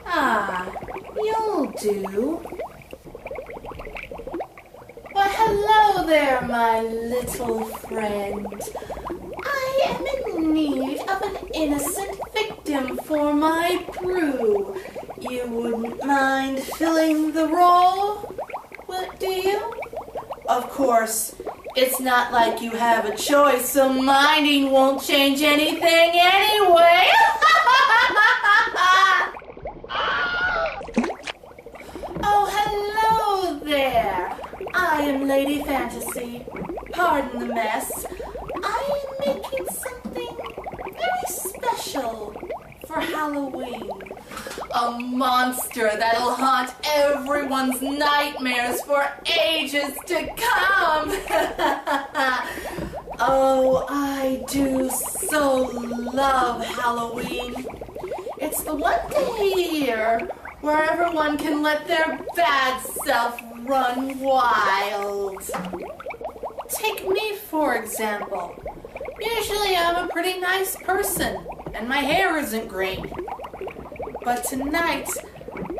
Ah, you'll do. Why, hello there, my little friend. I am in need of an innocent victim for my brew. You wouldn't mind filling the role, do you? Of course, it's not like you have a choice, so minding won't change anything anyway. Oh, hello there. I am Lady Fantasy. Pardon the mess. I am making something very special for Halloween. A monster that'll haunt everyone's nightmares for ages to come. Oh, I do so love Halloween. It's the one day a year where everyone can let their bad self run wild. Take me, for example. Usually I'm a pretty nice person, and my hair isn't green. But tonight,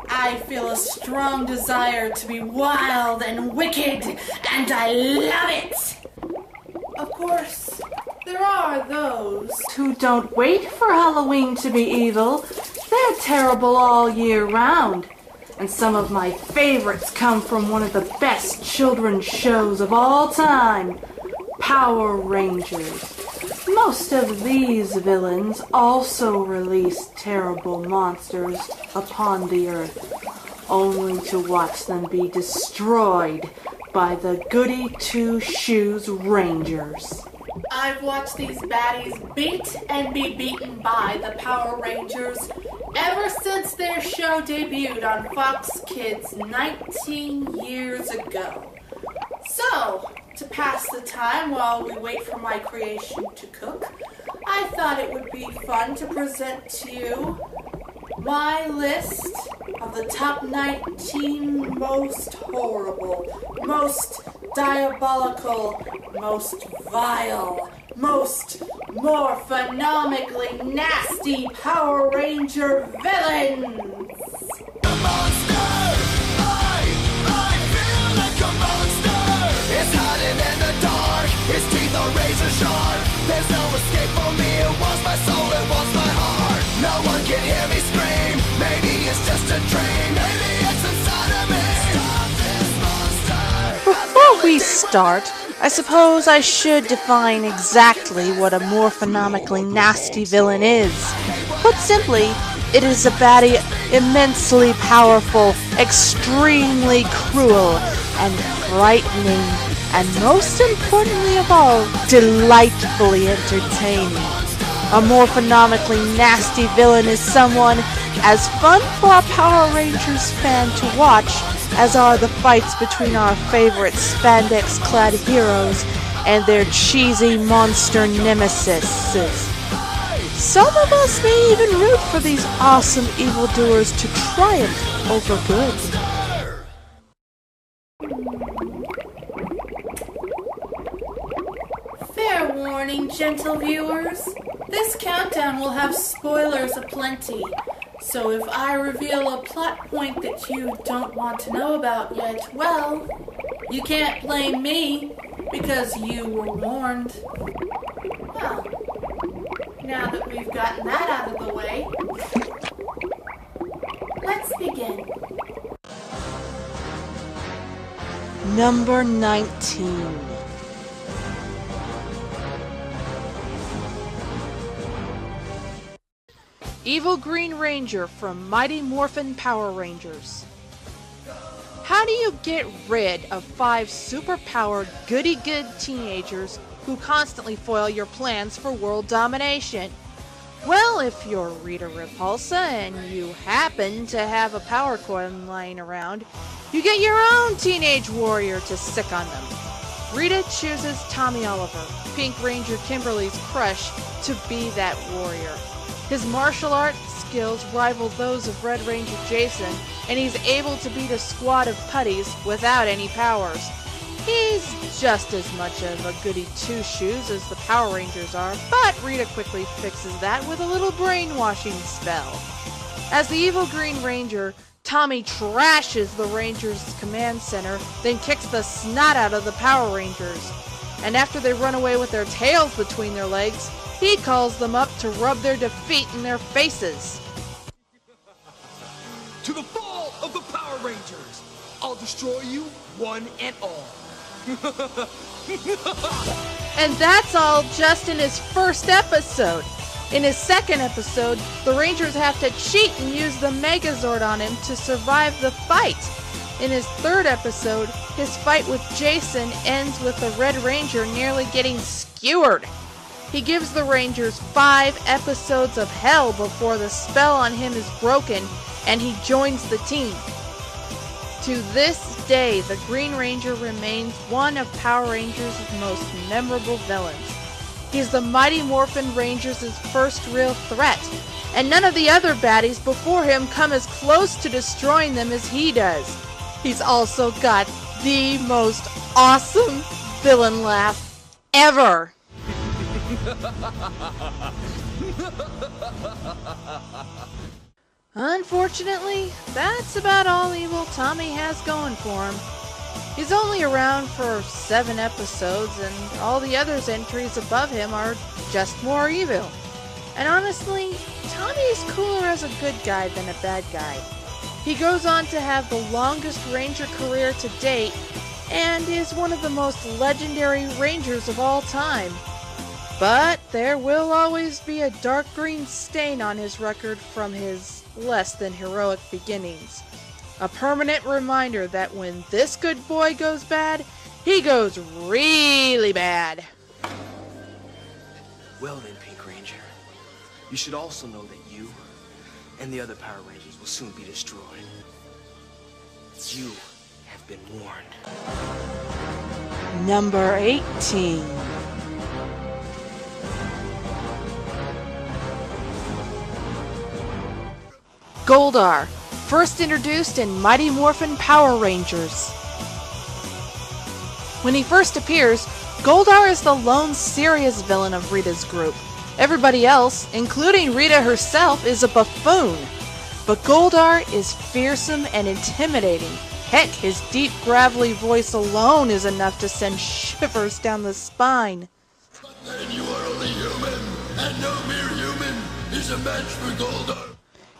I feel a strong desire to be wild and wicked, and I love it! Of course, there are those who don't wait for Halloween to be evil. They're terrible all year round. And some of my favorites come from one of the best children's shows of all time, Power Rangers. Most of these villains also release terrible monsters upon the earth, only to watch them be destroyed by the Goody Two-Shoes Rangers. I've watched these baddies beat and be beaten by the Power Rangers ever since their show debuted on Fox Kids 19 years ago. So, to pass the time while we wait for my creation to cook, I thought it would be fun to present to you my list of the top 19 most horrible, most diabolical, most vile, most morphonomically nasty Power Ranger villains! A monster! I feel like a monster! It's hiding in the dark, its teeth are razor sharp. There's no escape for me, it wants my soul, it wants my heart. No one can hear me scream, maybe it's just a dream, maybe it's inside of me. Stop this monster! Before we start, I suppose I should define exactly what a morphonomically nasty villain is. Put simply, it is a baddie immensely powerful, extremely cruel, and frightening, and most importantly of all, delightfully entertaining. A morphonomically nasty villain is someone as fun for a Power Rangers fan to watch as are the fights between our favorite spandex-clad heroes and their cheesy monster nemesis. Some of us may even root for these awesome evildoers to triumph over good. Fair warning, gentle viewers. This countdown will have spoilers aplenty. So if I reveal a plot point that you don't want to know about yet, well, you can't blame me, because you were warned. Well, now that we've gotten that out of the way, let's begin. Number 19. Evil Green Ranger from Mighty Morphin Power Rangers. How do you get rid of 5 superpowered goody-good teenagers who constantly foil your plans for world domination? Well, if you're Rita Repulsa and you happen to have a power coin lying around, you get your own teenage warrior to sick on them. Rita chooses Tommy Oliver, Pink Ranger Kimberly's crush, to be that warrior. His martial arts skills rival those of Red Ranger Jason, and he's able to beat a squad of putties without any powers. He's just as much of a goody two-shoes as the Power Rangers are, but Rita quickly fixes that with a little brainwashing spell. As the evil Green Ranger, Tommy trashes the Rangers' command center, then kicks the snot out of the Power Rangers. And after they run away with their tails between their legs, he calls them up to rub their defeat in their faces. To the fall of the Power Rangers! I'll destroy you, one and all. And that's all just in his first episode. In his second episode, the Rangers have to cheat and use the Megazord on him to survive the fight. In his third episode, his fight with Jason ends with the Red Ranger nearly getting skewered. He gives the Rangers 5 episodes of hell before the spell on him is broken and he joins the team. To this day, the Green Ranger remains one of Power Rangers' most memorable villains. He's the Mighty Morphin Rangers' first real threat, and none of the other baddies before him come as close to destroying them as he does. He's also got the most awesome villain laugh ever. Unfortunately, that's about all evil Tommy has going for him. He's only around for 7 episodes, and all the others' entries above him are just more evil. And honestly, Tommy is cooler as a good guy than a bad guy. He goes on to have the longest Ranger career to date, and is one of the most legendary Rangers of all time. But there will always be a dark green stain on his record from his less than heroic beginnings. A permanent reminder that when this good boy goes bad, he goes really bad. Well then, Pink Ranger, you should also know that you and the other Power Rangers will soon be destroyed. You have been warned. Number 18. Goldar, first introduced in Mighty Morphin Power Rangers. When he first appears, Goldar is the lone serious villain of Rita's group. Everybody else, including Rita herself, is a buffoon. But Goldar is fearsome and intimidating. Heck, his deep, gravelly voice alone is enough to send shivers down the spine. But then you are only human, and no mere human is a match for Goldar.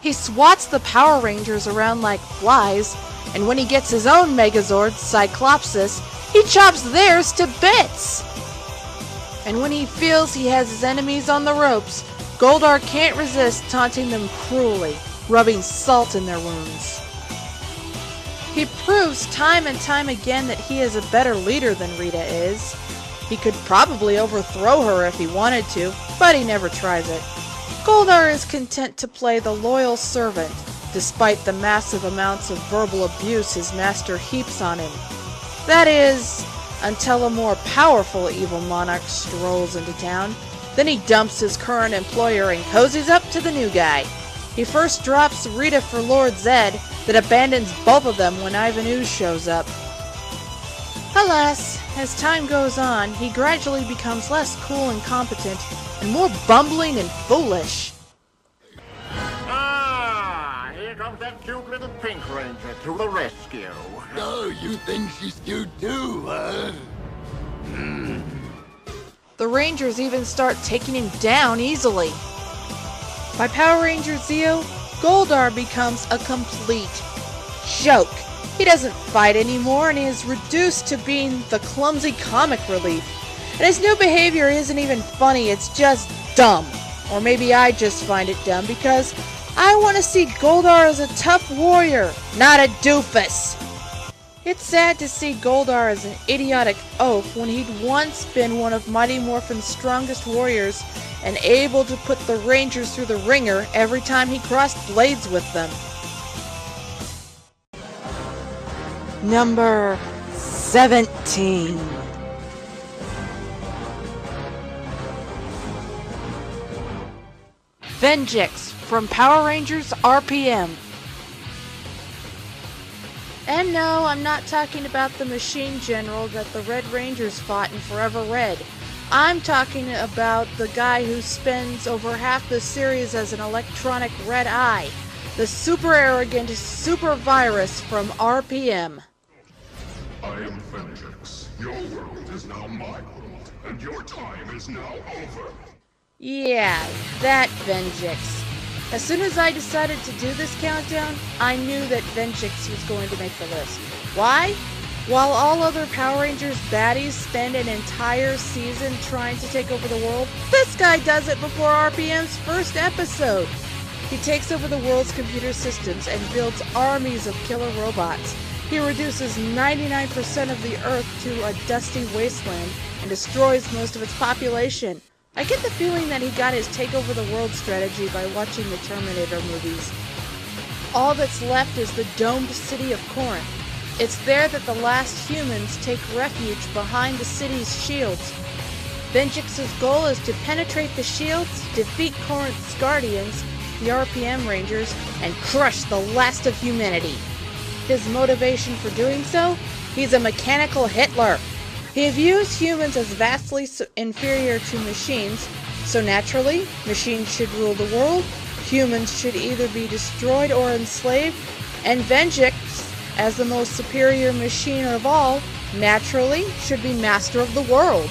He swats the Power Rangers around like flies, and when he gets his own Megazord, Cyclopsis, he chops theirs to bits. And when he feels he has his enemies on the ropes, Goldar can't resist taunting them cruelly, rubbing salt in their wounds. He proves time and time again that he is a better leader than Rita is. He could probably overthrow her if he wanted to, but he never tries it. Goldar is content to play the loyal servant, despite the massive amounts of verbal abuse his master heaps on him. That is, until a more powerful evil monarch strolls into town. Then he dumps his current employer and cozies up to the new guy. He first drops Rita for Lord Zed, then abandons both of them when Ivan Ooze shows up. Alas, as time goes on, he gradually becomes less cool and competent, and more bumbling and foolish. Ah, here comes that cute little Pink Ranger to the rescue. Oh, you think she's cute too, huh? The Rangers even start taking him down easily. By Power Ranger Zeo, Goldar becomes a complete joke. He doesn't fight anymore and is reduced to being the clumsy comic relief. And his new behavior isn't even funny, it's just dumb. Or maybe I just find it dumb because I want to see Goldar as a tough warrior, not a doofus. It's sad to see Goldar as an idiotic oaf when he'd once been one of Mighty Morphin's strongest warriors and able to put the Rangers through the ringer every time he crossed blades with them. Number 17. Venjix from Power Rangers RPM. And And no, I'm not talking about the machine general that the Red Rangers fought in Forever Red. I'm talking about the guy who spends over half the series as an electronic red eye. The super arrogant super virus from RPM. I am Venjix. Your world is now my world, and your time is now over. Yeah, that Venjix. As soon as I decided to do this countdown, I knew that Venjix was going to make the list. Why? While all other Power Rangers baddies spend an entire season trying to take over the world, this guy does it before RPM's first episode. He takes over the world's computer systems and builds armies of killer robots. He reduces 99% of the Earth to a dusty wasteland and destroys most of its population. I get the feeling that he got his take over the world strategy by watching the Terminator movies. All that's left is the domed city of Corinth. It's there that the last humans take refuge behind the city's shields. Venjix's goal is to penetrate the shields, defeat Corinth's guardians, the RPM Rangers, and crush the last of humanity. His motivation for doing so? He's a mechanical Hitler. He views humans as vastly inferior to machines, so naturally, machines should rule the world, humans should either be destroyed or enslaved, and Venjix, as the most superior machine of all, naturally should be master of the world.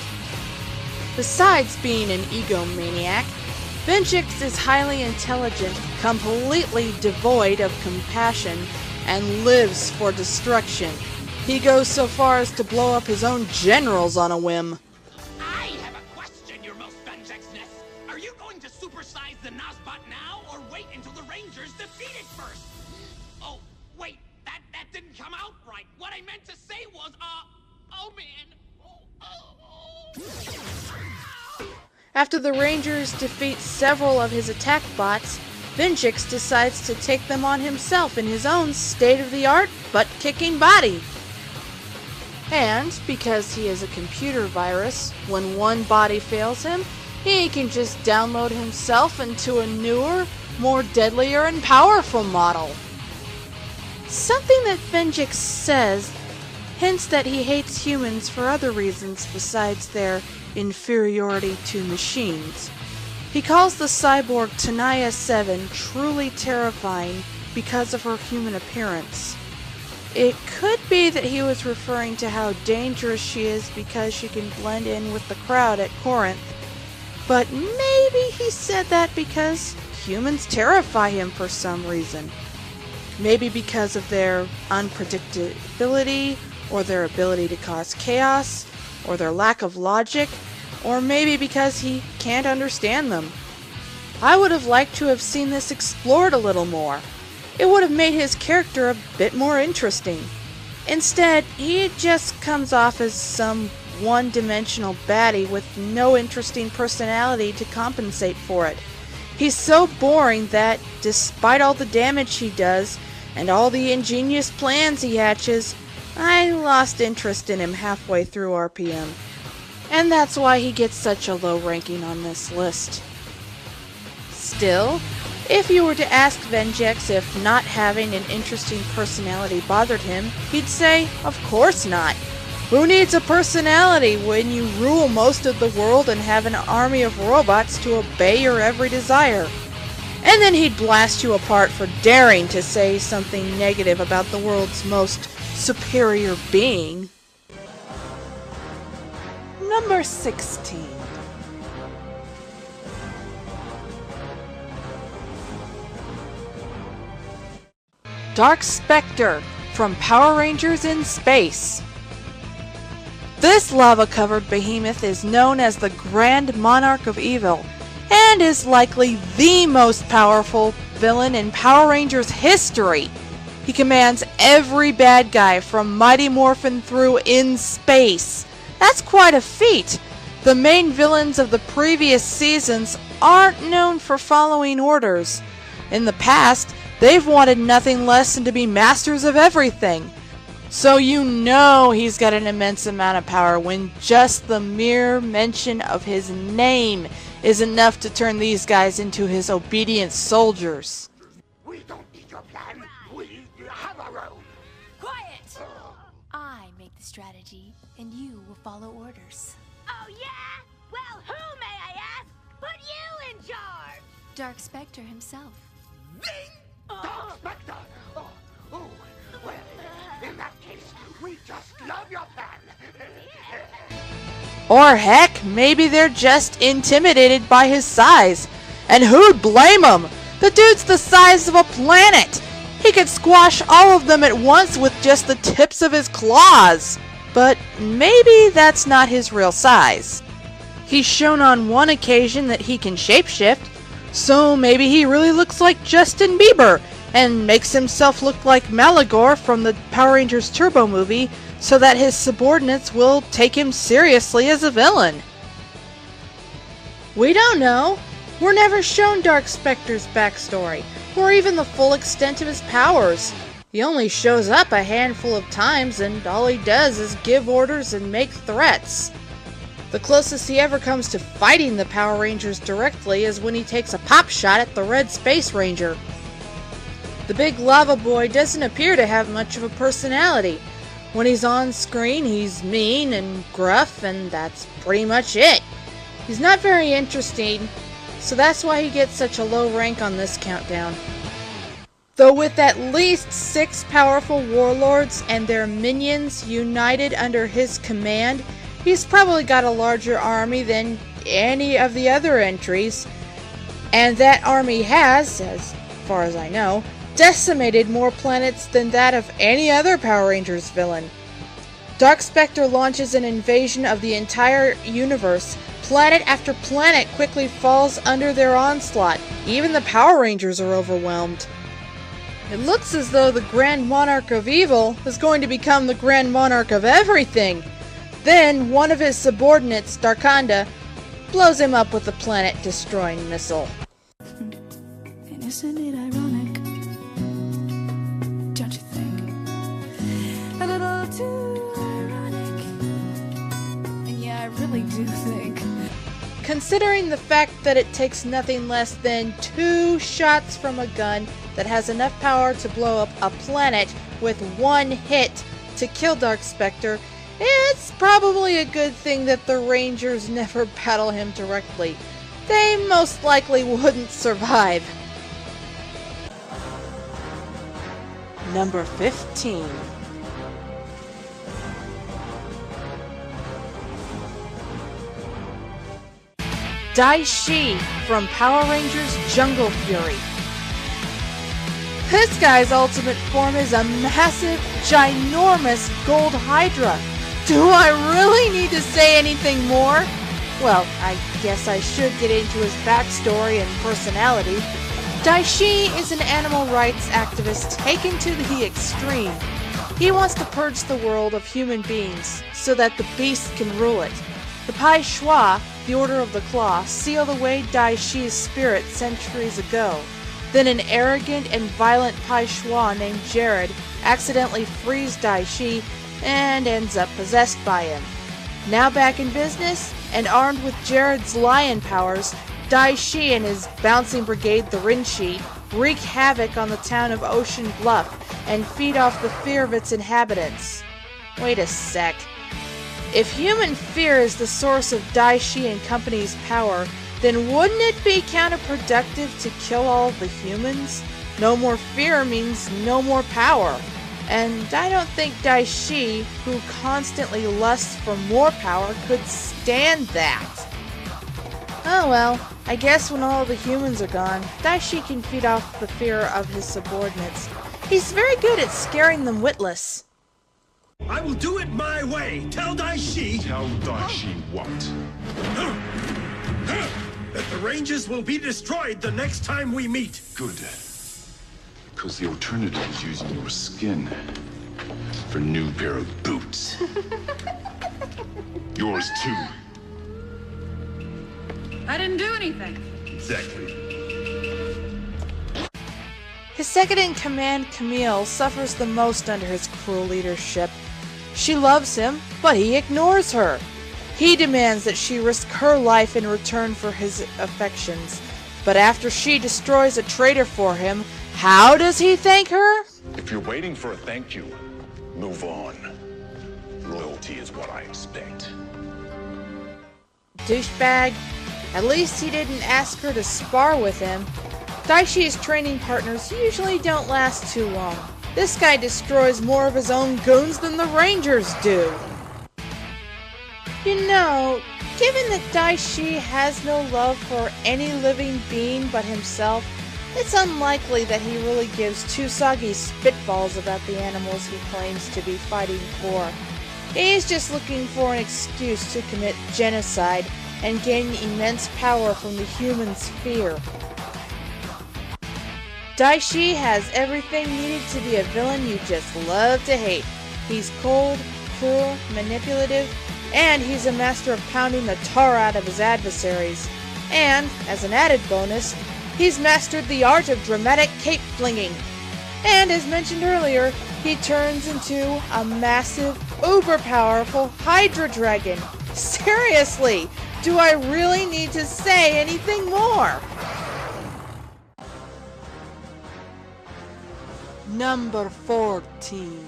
Besides being an egomaniac, Venjix is highly intelligent, completely devoid of compassion, and lives for destruction. He goes so far as to blow up his own generals on a whim. I have a question, your most Venjixness. Are you going to supersize the Nazbot now, or wait until the Rangers defeat it first? Oh, wait, that didn't come out right. What I meant to say was, oh man. After the Rangers defeat several of his attack bots, Venjix decides to take them on himself in his own state-of-the-art, butt-kicking body. And, because he is a computer virus, when one body fails him, he can just download himself into a newer, more deadlier and powerful model. Something that Venjix says hints that he hates humans for other reasons besides their inferiority to machines. He calls the cyborg Taniya 7 truly terrifying because of her human appearance. It could be that he was referring to how dangerous she is because she can blend in with the crowd at Corinth, but maybe he said that because humans terrify him for some reason. Maybe because of their unpredictability, or their ability to cause chaos, or their lack of logic, or maybe because he can't understand them. I would have liked to have seen this explored a little more. It would have made his character a bit more interesting. Instead, he just comes off as some one-dimensional baddie with no interesting personality to compensate for it. He's so boring that, despite all the damage he does, and all the ingenious plans he hatches, I lost interest in him halfway through RPM. And that's why he gets such a low ranking on this list. Still, if you were to ask Venjix if not having an interesting personality bothered him, he'd say, of course not. Who needs a personality when you rule most of the world and have an army of robots to obey your every desire? And then he'd blast you apart for daring to say something negative about the world's most superior being. Number 16. Dark Specter from Power Rangers in Space. This lava-covered behemoth is known as the Grand Monarch of Evil, and is likely the most powerful villain in Power Rangers history. He commands every bad guy from Mighty Morphin through in space. That's quite a feat. The main villains of the previous seasons aren't known for following orders. In the past, they've wanted nothing less than to be masters of everything. So you know he's got an immense amount of power when just the mere mention of his name is enough to turn these guys into his obedient soldiers. We don't need your plan. We have our own. Quiet! strategy, and you will follow orders. Oh yeah? Well, who, may I ask, put you in charge? Dark Specter himself. Dark Specter! Oh, well, in that case, we just love your plan. Or heck, maybe they're just intimidated by his size. And who'd blame him? The dude's the size of a planet. He could squash all of them at once with just the tips of his claws. But maybe that's not his real size. He's shown on one occasion that he can shapeshift, so maybe he really looks like Justin Bieber and makes himself look like Malagor from the Power Rangers Turbo movie so that his subordinates will take him seriously as a villain. We don't know. We're never shown Dark Specter's backstory, or even the full extent of his powers. He only shows up a handful of times, and all he does is give orders and make threats. The closest he ever comes to fighting the Power Rangers directly is when he takes a pop shot at the Red Space Ranger. The big lava boy doesn't appear to have much of a personality. When he's on screen, he's mean and gruff, and that's pretty much it. He's not very interesting, so that's why he gets such a low rank on this countdown. Though with at least 6 powerful warlords and their minions united under his command, he's probably got a larger army than any of the other entries. And that army has, as far as I know, decimated more planets than that of any other Power Rangers villain. Dark Specter launches an invasion of the entire universe. Planet after planet quickly falls under their onslaught. Even the Power Rangers are overwhelmed. It looks as though the Grand Monarch of Evil is going to become the Grand Monarch of everything. Then one of his subordinates, Darkonda, blows him up with a planet-destroying missile. And isn't it ironic? Don't you think? A little too ironic. And yeah, I really do think. Considering the fact that it takes nothing less than 2 shots from a gun that has enough power to blow up a planet with 1 hit to kill Dark Specter, it's probably a good thing that the Rangers never battle him directly. They most likely wouldn't survive. Number 15. Daichien from Power Rangers Jungle Fury. This guy's ultimate form is a massive, ginormous gold hydra. Do I really need to say anything more? Well, I guess I should get into his backstory and personality. Daichien is an animal rights activist taken to the extreme. He wants to purge the world of human beings so that the beast can rule it. The Pai Shui, the Order of the Claw, sealed away Daichien's spirit centuries ago. Then an arrogant and violent Pai Shui named Jared accidentally frees Daichien and ends up possessed by him. Now back in business, and armed with Jared's lion powers, Daichien and his bouncing brigade, the Rinchi, wreak havoc on the town of Ocean Bluff and feed off the fear of its inhabitants. Wait a sec. If human fear is the source of Daichien and company's power, then wouldn't it be counterproductive to kill all the humans? No more fear means no more power. And I don't think Daichien, who constantly lusts for more power, could stand that. Oh well, I guess when all the humans are gone, Daichien can feed off the fear of his subordinates. He's very good at scaring them witless. I will do it my way. Tell Daichien. Tell Daichien what? That the Rangers will be destroyed the next time we meet. Good. Because the alternative is using your skin for a new pair of boots. Yours too. I didn't do anything. Exactly. His second-in-command, Camille, suffers the most under his cruel leadership. She loves him, but he ignores her. He demands that she risk her life in return for his affections. But after she destroys a traitor for him, how does he thank her? If you're waiting for a thank you, move on. Loyalty is what I expect. Douchebag. At least he didn't ask her to spar with him. Daichien's training partners usually don't last too long. This guy destroys more of his own goons than the Rangers do. You know, given that Daichien has no love for any living being but himself, it's unlikely that he really gives two soggy spitballs about the animals he claims to be fighting for. He's just looking for an excuse to commit genocide and gain immense power from the human sphere. Daichien has everything needed to be a villain you just love to hate. He's cold, cruel, manipulative, and he's a master of pounding the tar out of his adversaries. And, as an added bonus, he's mastered the art of dramatic cape flinging. And as mentioned earlier, he turns into a massive, uber-powerful Hydra Dragon. Seriously, do I really need to say anything more? Number 14.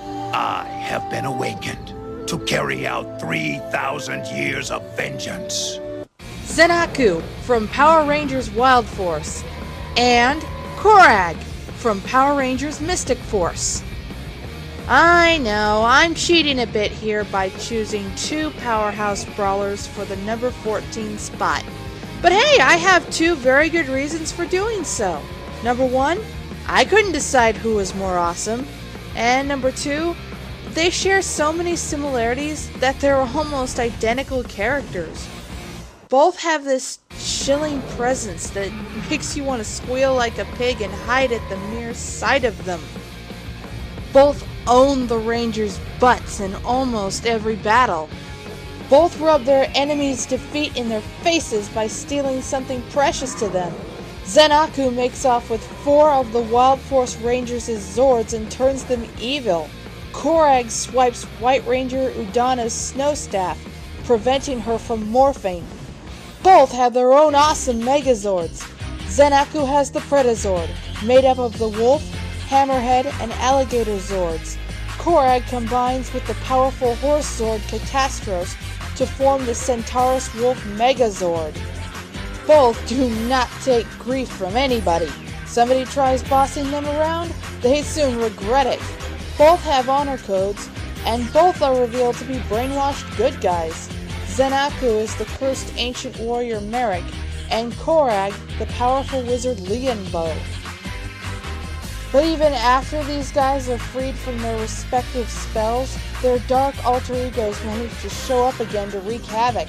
I have been awakened to carry out 3,000 years of vengeance. Zen-Aku from Power Rangers Wild Force, and Korac from Power Rangers Mystic Force. I know, I'm cheating a bit here by choosing two powerhouse brawlers for the number 14 spot. But hey, I have two very good reasons for doing so. Number one, I couldn't decide who was more awesome. And number two, they share so many similarities that they're almost identical characters. Both have this chilling presence that makes you want to squeal like a pig and hide at the mere sight of them. Both own the Rangers' butts in almost every battle. Both rub their enemies' defeat in their faces by stealing something precious to them. Zen-Aku makes off with 4 of the Wild Force Rangers' Zords and turns them evil. Korac swipes White Ranger Udana's snow staff, preventing her from morphing. Both have their own awesome Megazords. Zen-Aku has the Predazord, made up of the Wolf, Hammerhead, and Alligator Zords. Korac combines with the powerful Horse Zord Catastros to form the Centaurus Wolf Megazord. Both do not take grief from anybody. Somebody tries bossing them around, they soon regret it. Both have honor codes, and both are revealed to be brainwashed good guys. Zen-Aku is the cursed ancient warrior Merrick, and Korac the powerful wizard Lianbo. But even after these guys are freed from their respective spells, their dark alter egos manage to show up again to wreak havoc.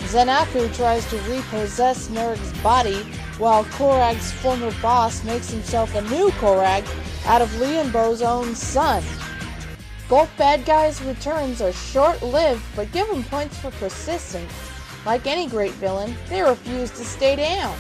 Zen-Aku tries to repossess Merrick's body, while Korac's former boss makes himself a new Korac out of Lianbo's own son. Both bad guys' returns are short-lived, but give them points for persistence. Like any great villain, they refuse to stay down.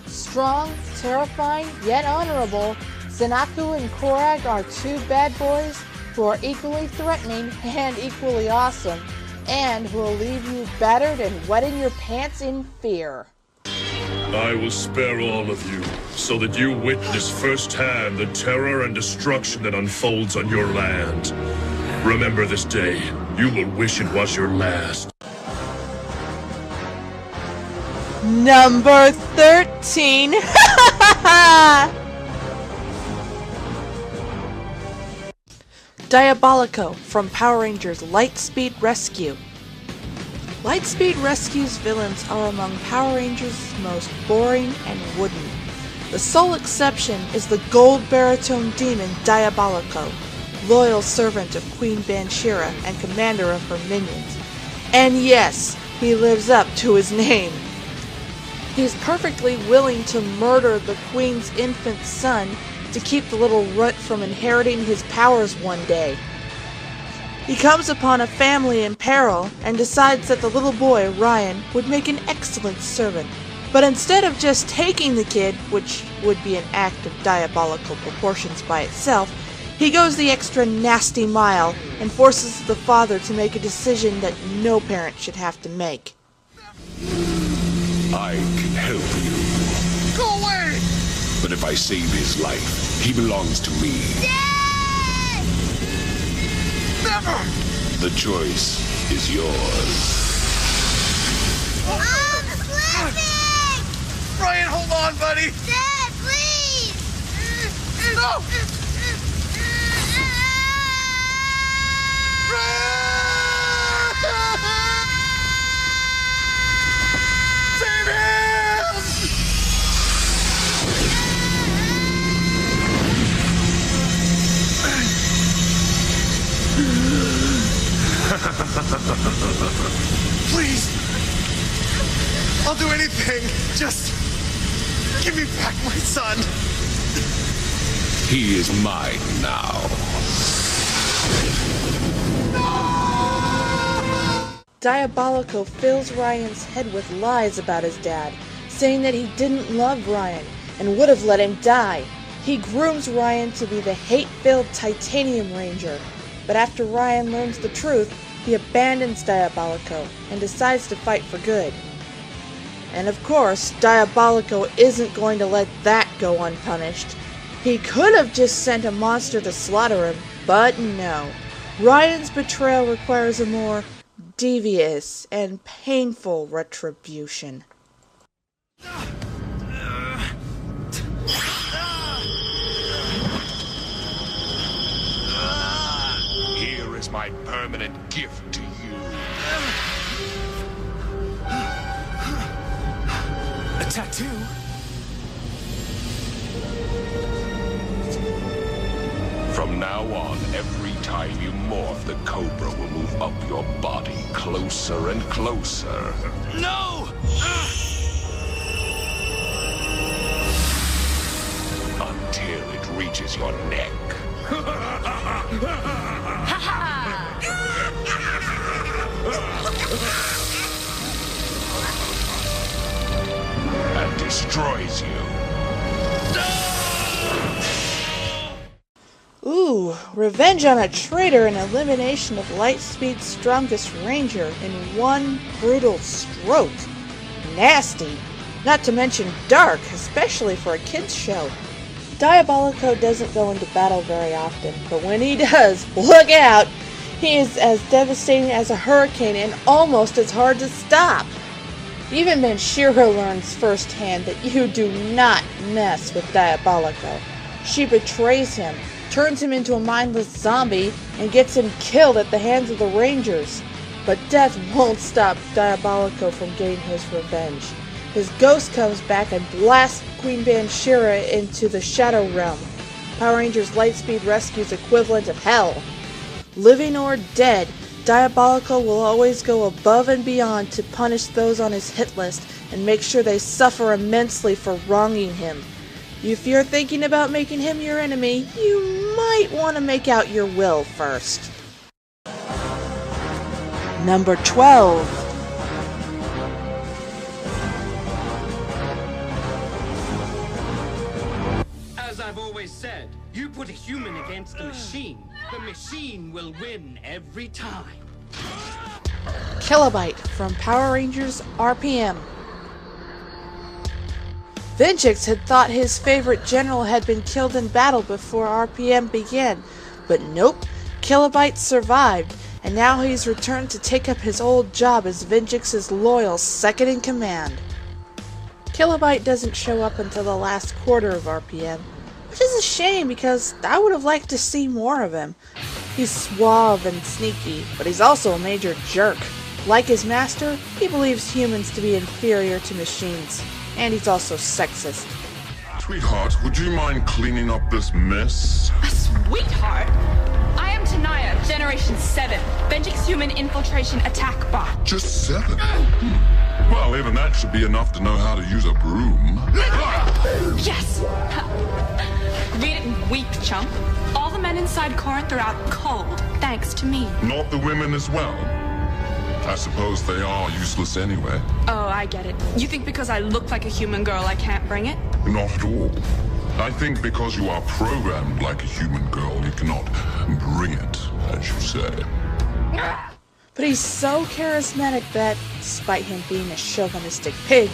Strong, terrifying, yet honorable, Zen-Aku and Korac are two bad boys who are equally threatening and equally awesome, and who will leave you battered and wetting your pants in fear. I will spare all of you, so that you witness firsthand the terror and destruction that unfolds on your land. Remember this day. You will wish it was your last. Number 13. Diabolic Oh from Power Rangers Lightspeed Rescue. Lightspeed Rescue's villains are among Power Rangers' most boring and wooden. The sole exception is the gold baritone demon Diabolic Oh, loyal servant of Queen Banshira and commander of her minions. And yes, he lives up to his name. He's perfectly willing to murder the Queen's infant son to keep the little runt from inheriting his powers one day. He comes upon a family in peril and decides that the little boy, Ryan, would make an excellent servant. But instead of just taking the kid, which would be an act of diabolical proportions by itself, he goes the extra nasty mile and forces the father to make a decision that no parent should have to make. I can help you. Go away! But if I save his life, He belongs to me. Dad! Never! The choice is yours. I'm slipping! Ryan, hold on, buddy! Dad, please! No! Save him! Please! I'll do anything. Just give me back my son. He is mine now. Diabolic Oh fills Ryan's head with lies about his dad, saying that he didn't love Ryan and would have let him die. He grooms Ryan to be the hate-filled Titanium Ranger, but after Ryan learns the truth, he abandons Diabolic Oh and decides to fight for good. And of course, Diabolic Oh isn't going to let that go unpunished. He could have just sent a monster to slaughter him, but no. Ryan's betrayal requires a more devious and painful retribution. Here is my permanent gift to you. A tattoo? From now on, every time you morph, the Cobra will move up your body, closer and closer. No! Until it reaches your neck. And destroys you. Ooh, revenge on a traitor and elimination of Lightspeed's strongest ranger in one brutal stroke. Nasty. Not to mention dark, especially for a kids show. Diabolic Oh doesn't go into battle very often, but when he does, look out! He is as devastating as a hurricane and almost as hard to stop. Even Manshiro learns firsthand that you do not mess with Diabolic Oh. She betrays him, turns him into a mindless zombie, and gets him killed at the hands of the Rangers. But death won't stop Diabolic Oh from getting his revenge. His ghost comes back and blasts Queen Venjix into the Shadow Realm, Power Rangers Lightspeed Rescue's equivalent of hell. Living or dead, Diabolic Oh will always go above and beyond to punish those on his hit list and make sure they suffer immensely for wronging him. If you're thinking about making him your enemy, you might want to make out your will first. Number 12. As I've always said, you put a human against a machine, the machine will win every time. Kilobyte from Power Rangers RPM. Venjix had thought his favorite general had been killed in battle before RPM began, but nope, Kilobyte survived, and now he's returned to take up his old job as Venjix's loyal second-in-command. Kilobyte doesn't show up until the last quarter of RPM, which is a shame because I would have liked to see more of him. He's suave and sneaky, but he's also a major jerk. Like his master, he believes humans to be inferior to machines. And he's also sexist. Sweetheart, would you mind cleaning up this mess? A sweetheart? I am Taniya, Generation 7, Venjix Human Infiltration Attack Bot. Just 7? Well, even that should be enough to know how to use a broom. Yes! Read it, weak chump. All the men inside Corinth are out cold, thanks to me. Not the women as well? I suppose they are useless anyway. Oh, I get it. You think because I look like a human girl I can't bring it? Not at all. I think because you are programmed like a human girl, you cannot bring it, as you say. But he's so charismatic that, despite him being a chauvinistic pig,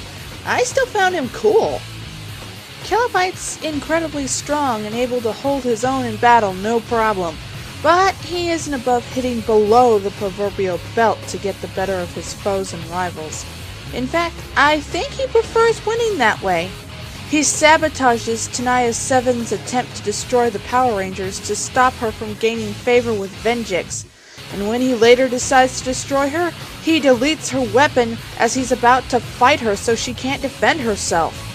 I still found him cool. Kilobyte's incredibly strong and able to hold his own in battle no problem, but he isn't above hitting below the proverbial belt to get the better of his foes and rivals. In fact, I think he prefers winning that way. He sabotages Taniya 7's attempt to destroy the Power Rangers to stop her from gaining favor with Venjix, and when he later decides to destroy her, he deletes her weapon as he's about to fight her so she can't defend herself.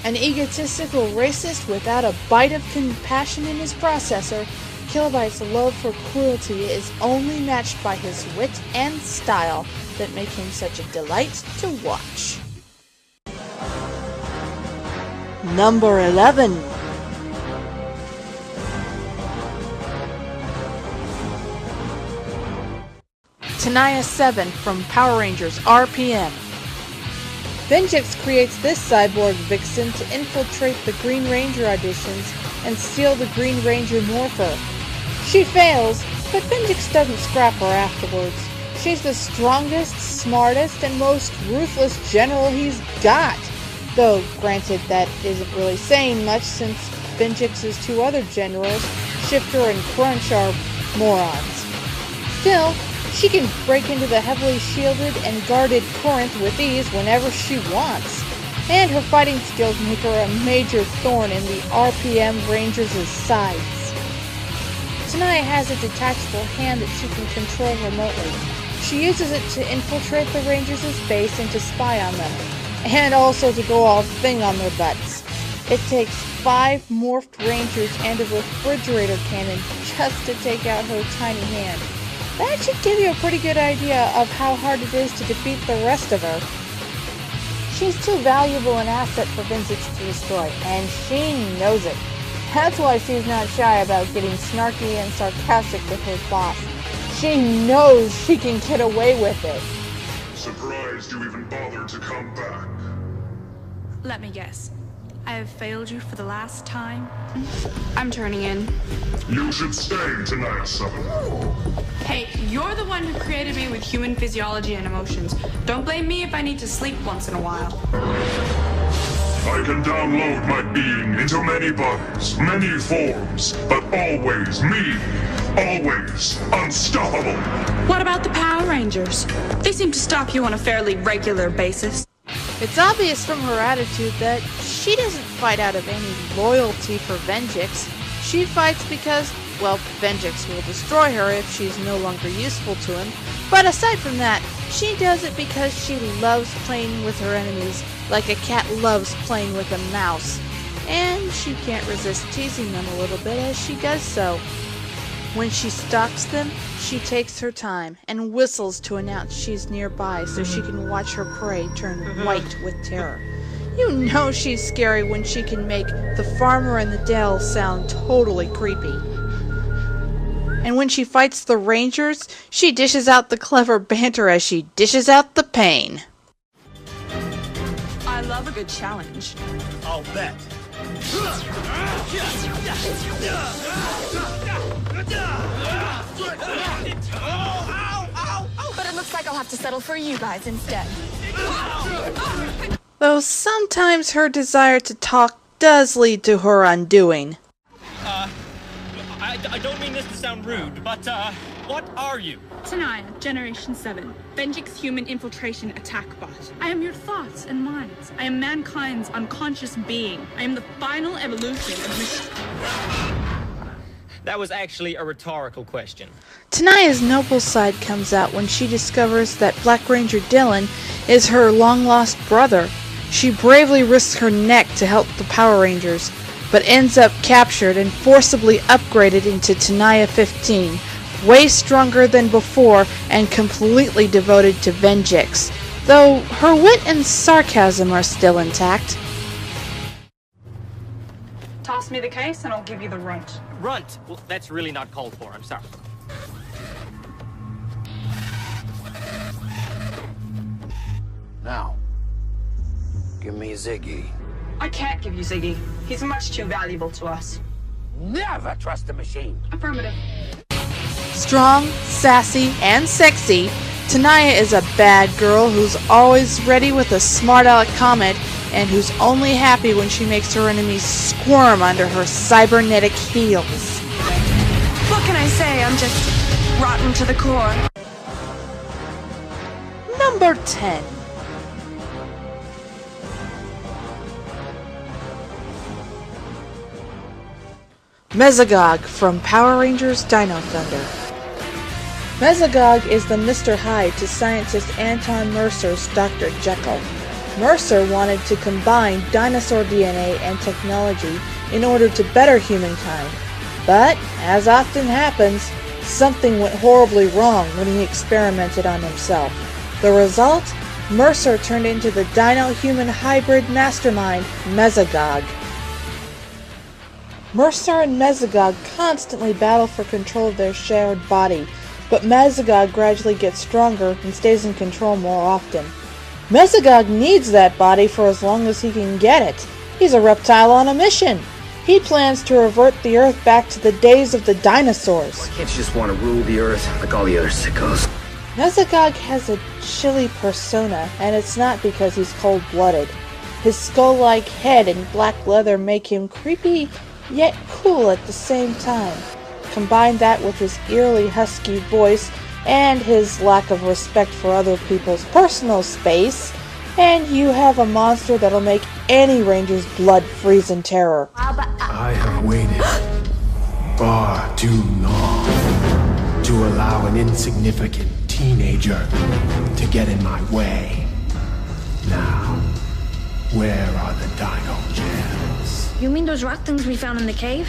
An egotistical racist without a bite of compassion in his processor, Kilobyte's love for cruelty is only matched by his wit and style that make him such a delight to watch. Number 11. Taniya 7 from Power Rangers RPM. Venjix creates this cyborg vixen to infiltrate the Green Ranger auditions and steal the Green Ranger Morpher. She fails, but Venjix doesn't scrap her afterwards. She's the strongest, smartest, and most ruthless general he's got. Though, granted, that isn't really saying much since Venjix's two other generals, Shifter and Crunch, are morons. Still, she can break into the heavily shielded and guarded Corinth with ease whenever she wants, and her fighting skills make her a major thorn in the RPM Rangers' sides. Taniya has a detachable hand that she can control remotely. She uses it to infiltrate the Rangers' base and to spy on them, and also to go all thing on their butts. It takes 5 morphed Rangers and a refrigerator cannon just to take out her tiny hand. That should give you a pretty good idea of how hard it is to defeat the rest of her. She's too valuable an asset for Venjix to destroy, and she knows it. That's why she's not shy about getting snarky and sarcastic with her boss. She knows she can get away with it. Surprised you even bothered to come back. Let me guess. I have failed you for the last time. I'm turning in. You should stay, Taniya 7. Hey, you're the one who created me with human physiology and emotions. Don't blame me if I need to sleep once in a while. I can download my being into many bodies, many forms, but always me. Always unstoppable. What about the Power Rangers? They seem to stop you on a fairly regular basis. It's obvious from her attitude that she doesn't fight out of any loyalty for Venjix. She fights because, well, Venjix will destroy her if she's no longer useful to him. But aside from that, she does it because she loves playing with her enemies, like a cat loves playing with a mouse. And she can't resist teasing them a little bit as she does so. When she stalks them, she takes her time and whistles to announce she's nearby so she can watch her prey turn white with terror. You know she's scary when she can make the farmer in the dell sound totally creepy. And when she fights the Rangers, she dishes out the clever banter as she dishes out the pain. I love a good challenge. I'll bet. But it looks like I'll have to settle for you guys instead. Though sometimes her desire to talk does lead to her undoing. I don't mean this to sound rude, but, what are you? Taniya, Generation 7, Venjix Human Infiltration Attack Bot. I am your thoughts and minds. I am mankind's unconscious being. I am the final evolution of That was actually a rhetorical question. Taniya's noble side comes out when she discovers that Black Ranger Dylan is her long-lost brother. She bravely risks her neck to help the Power Rangers, but ends up captured and forcibly upgraded into Taniya 15, way stronger than before and completely devoted to Venjix, though her wit and sarcasm are still intact. Toss me the case and I'll give you the runt. Runt? Well, that's really not called for. I'm sorry. Now, give me Ziggy. I can't give you Ziggy. He's much too valuable to us. Never trust a machine. Affirmative. Strong, sassy, and sexy, Taniya is a bad girl who's always ready with a smart aleck comment and who's only happy when she makes her enemies squirm under her cybernetic heels. What can I say? I'm just rotten to the core. Number 10. Mesagog from Power Rangers Dino Thunder. Mesagog is the Mr. Hyde to scientist Anton Mercer's Dr. Jekyll. Mercer wanted to combine dinosaur DNA and technology in order to better humankind. But, as often happens, something went horribly wrong when he experimented on himself. The result? Mercer turned into the dino-human hybrid mastermind, Mesagog. Mercer and Mesagog constantly battle for control of their shared body, but Mesagog gradually gets stronger and stays in control more often. Mesagog needs that body for as long as he can get it. He's a reptile on a mission. He plans to revert the Earth back to the days of the dinosaurs. Why can't you just want to rule the Earth like all the other sickos? Mesagog has a chilly persona, and it's not because he's cold-blooded. His skull-like head and black leather make him creepy, yet cool at the same time. Combine that with his eerily husky voice and his lack of respect for other people's personal space, and you have a monster that'll make any ranger's blood freeze in terror. I have waited far too long to allow an insignificant teenager to get in my way. Now, where are the dino gems? You mean those rock things we found in the cave?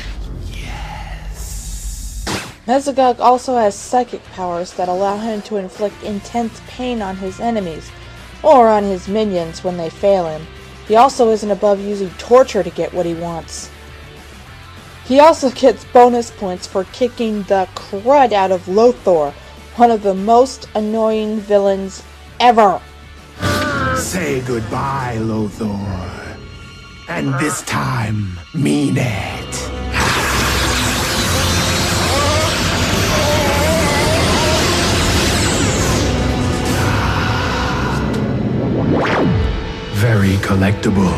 Mesagog also has psychic powers that allow him to inflict intense pain on his enemies, or on his minions when they fail him. He also isn't above using torture to get what he wants. He also gets bonus points for kicking the crud out of Lothor, one of the most annoying villains ever. Say goodbye, Lothor. And this time, mean it. Very collectible.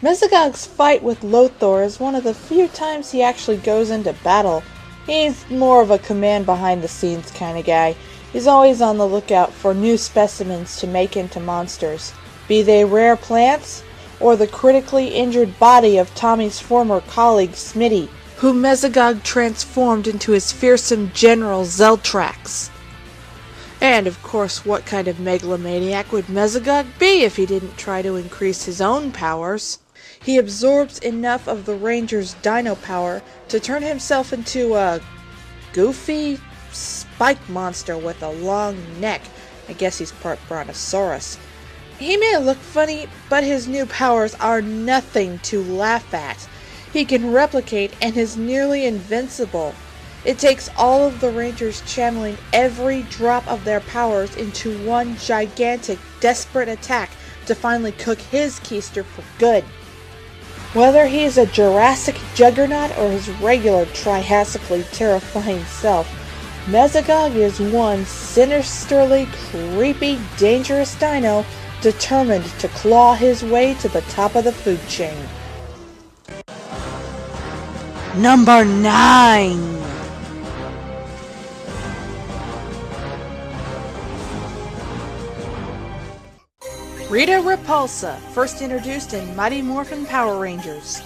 Mesagog's fight with Lothor is one of the few times he actually goes into battle. He's more of a command behind the scenes kind of guy. He's always on the lookout for new specimens to make into monsters, be they rare plants or the critically injured body of Tommy's former colleague Smitty, who Mesagog transformed into his fearsome general Zeltrax. And, of course, what kind of megalomaniac would Mesagog be if he didn't try to increase his own powers? He absorbs enough of the Ranger's dino power to turn himself into a goofy spike monster with a long neck. I guess he's part brontosaurus. He may look funny, but his new powers are nothing to laugh at. He can replicate and is nearly invincible. It takes all of the Rangers channeling every drop of their powers into one gigantic, desperate attack to finally cook his keister for good. Whether he is a Jurassic juggernaut or his regular Triassically terrifying self, Mesagog is one sinisterly, creepy, dangerous dino determined to claw his way to the top of the food chain. Number 9. Rita Repulsa, first introduced in Mighty Morphin Power Rangers.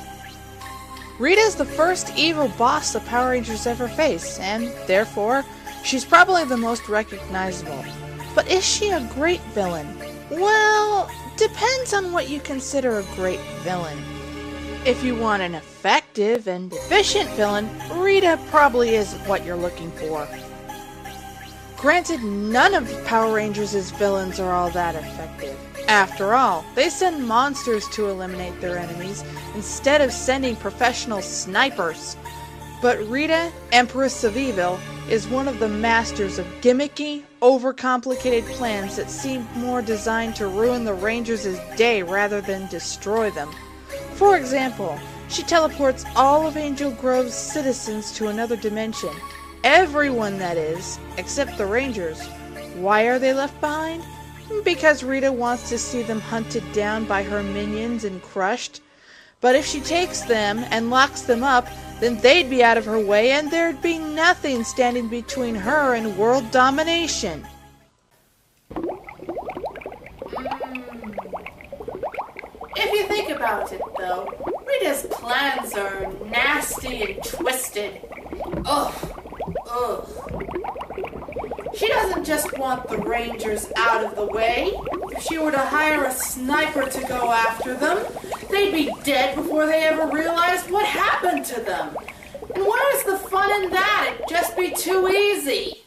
Rita is the first evil boss the Power Rangers ever face, and therefore, she's probably the most recognizable. But is she a great villain? Well, depends on what you consider a great villain. If you want an effective and efficient villain, Rita probably isn't what you're looking for. Granted, none of Power Rangers' villains are all that effective. After all, they send monsters to eliminate their enemies instead of sending professional snipers. But Rita, Empress of Evil, is one of the masters of gimmicky, overcomplicated plans that seem more designed to ruin the Rangers' day rather than destroy them. For example, she teleports all of Angel Grove's citizens to another dimension. Everyone, that is, except the Rangers. Why are they left behind? because Rita wants to see them hunted down by her minions and crushed. But if she takes them and locks them up, then they'd be out of her way and there'd be nothing standing between her and world domination. If you think about it, though, Rita's plans are nasty and twisted. Ugh. She doesn't just want the Rangers out of the way. If she were to hire a sniper to go after them, they'd be dead before they ever realized what happened to them. And where's the fun in that? It'd just be too easy.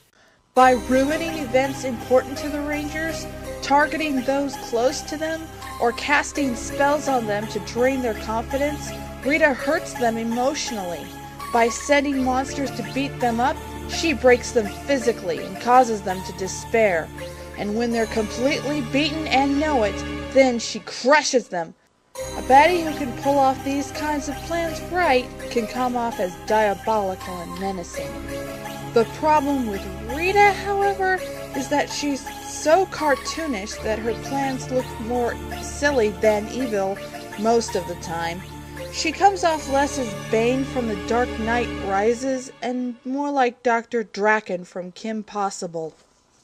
By ruining events important to the Rangers, targeting those close to them, or casting spells on them to drain their confidence, Rita hurts them emotionally. By sending monsters to beat them up, she breaks them physically and causes them to despair. And when they're completely beaten and know it, then she crushes them. A baddie who can pull off these kinds of plans right can come off as diabolical and menacing. The problem with Rita, however, is that she's so cartoonish that her plans look more silly than evil most of the time. She comes off less as Bane from The Dark Knight Rises and more like Dr. Draken from Kim Possible.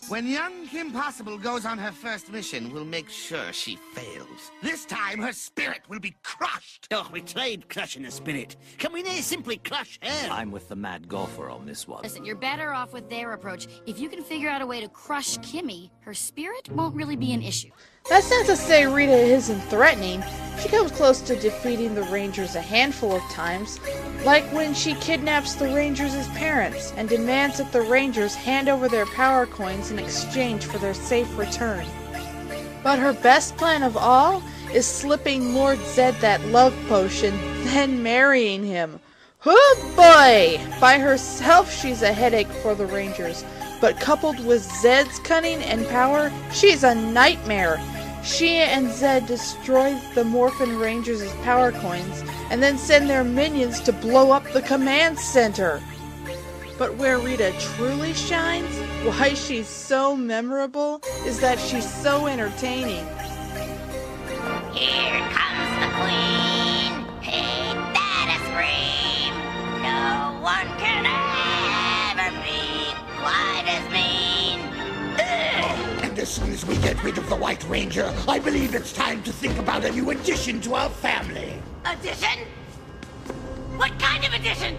When young Kim Possible goes on her first mission, we'll make sure she fails. This time, her spirit will be crushed. Oh, we tried crushing the spirit. Can we not simply crush her? I'm with the mad golfer on this one. Listen, you're better off with their approach. If you can figure out a way to crush Kimmy, her spirit won't really be an issue. That's not to say Rita isn't threatening. She comes close to defeating the Rangers a handful of times, like when she kidnaps the Rangers' parents and demands that the Rangers hand over their power coins in exchange for their safe return. But her best plan of all is slipping Lord Zed that love potion, then marrying him. Oh boy! By herself she's a headache for the Rangers, but coupled with Zed's cunning and power, she's a nightmare. She and Zed destroy the Morphin Rangers' power coins and then send their minions to blow up the command center. But where Rita truly shines, why she's so memorable, is that she's so entertaining. Here comes the queen. Ain't that a scream? No one can ever be quite as mean. And as soon as we get rid of the White Ranger, I believe it's time to think about a new addition to our family. Addition? What kind of addition?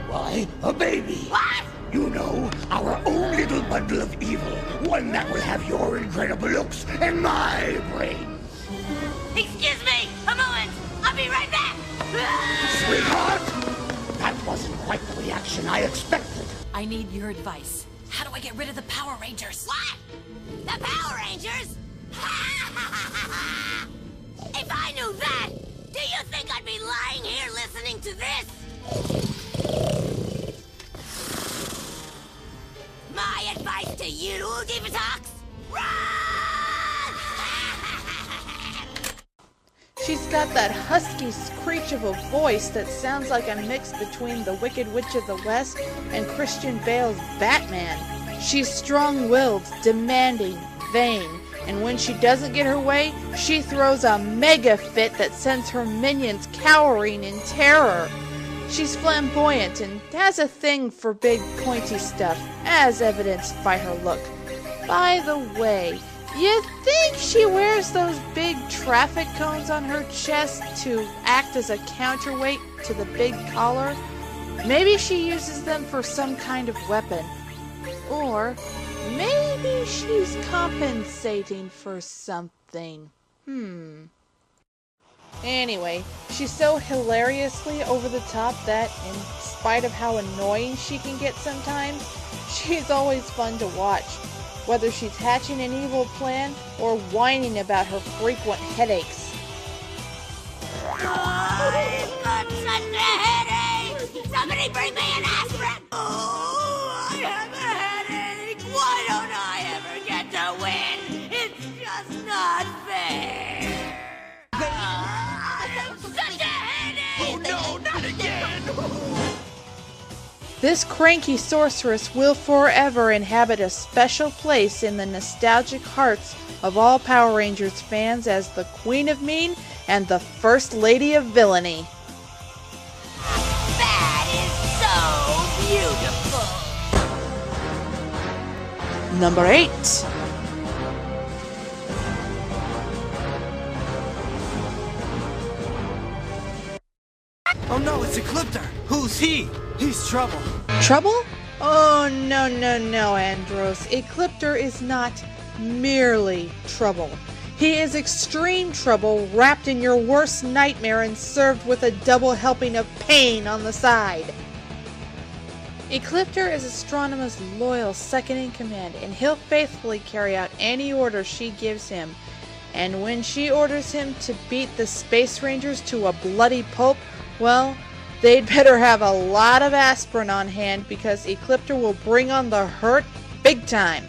Why, a baby. What? You know, our own little bundle of evil. One that will have your incredible looks and my brains. Excuse me, a moment. I'll be right back. Sweetheart, that wasn't quite the reaction I expected. I need your advice. How do I get rid of the Power Rangers? What? The Power Rangers? If I knew that, do you think I'd be lying here listening to this? My advice to you, Divatox, run! She's got that husky screech of a voice that sounds like a mix between the Wicked Witch of the West and Christian Bale's Batman. She's strong-willed, demanding, vain, and when she doesn't get her way, she throws a mega fit that sends her minions cowering in terror. She's flamboyant and has a thing for big pointy stuff, as evidenced by her look. By the way, you think she wears those big traffic cones on her chest to act as a counterweight to the big collar? Maybe she uses them for some kind of weapon. Or maybe she's compensating for something. Anyway, she's so hilariously over the top that, in spite of how annoying she can get sometimes, she's always fun to watch. Whether she's hatching an evil plan or whining about her frequent headaches. I've got such a headache! Somebody bring me an aspirin! Oh, I have a headache! Why don't I ever get to win? It's just not fair! I have such a headache! Oh no, not again! This cranky sorceress will forever inhabit a special place in the nostalgic hearts of all Power Rangers fans as the Queen of Mean and the First Lady of Villainy. That is so beautiful. Number 8. Oh no, it's Eclipta! Who's he? He's trouble. Trouble? Oh, no, no, no, Andros. Eclipta is not merely trouble. He is extreme trouble wrapped in your worst nightmare and served with a double helping of pain on the side. Eclipta is Astronomer's loyal second-in-command, and he'll faithfully carry out any order she gives him. And when she orders him to beat the Space Rangers to a bloody pulp, well, they'd better have a lot of aspirin on hand because Eclipta will bring on the hurt big time.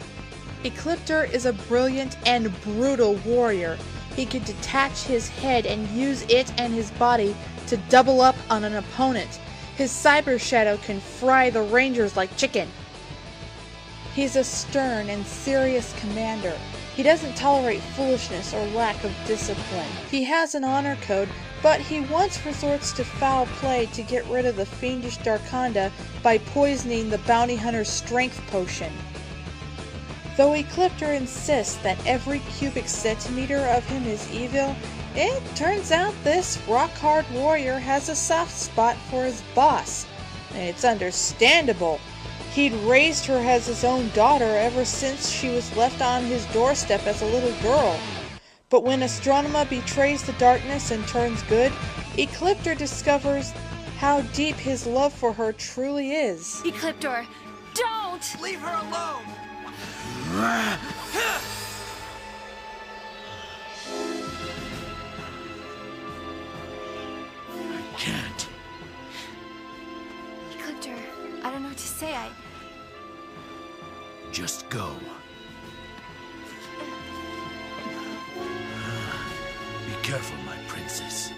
Eclipta is a brilliant and brutal warrior. He can detach his head and use it and his body to double up on an opponent. His cyber shadow can fry the Rangers like chicken. He's a stern and serious commander. He doesn't tolerate foolishness or lack of discipline. He has an honor code, but he once resorts to foul play to get rid of the fiendish Darkonda by poisoning the bounty hunter's strength potion. Though Eclipta insists that every cubic centimeter of him is evil, it turns out this rock-hard warrior has a soft spot for his boss. And it's understandable. He'd raised her as his own daughter ever since she was left on his doorstep as a little girl. But when Astronomer betrays the darkness and turns good, Eclipta discovers how deep his love for her truly is. Eclipta, don't! Leave her alone! I can't. Eclipta, I don't know what to say. Just go. Be careful, my princess.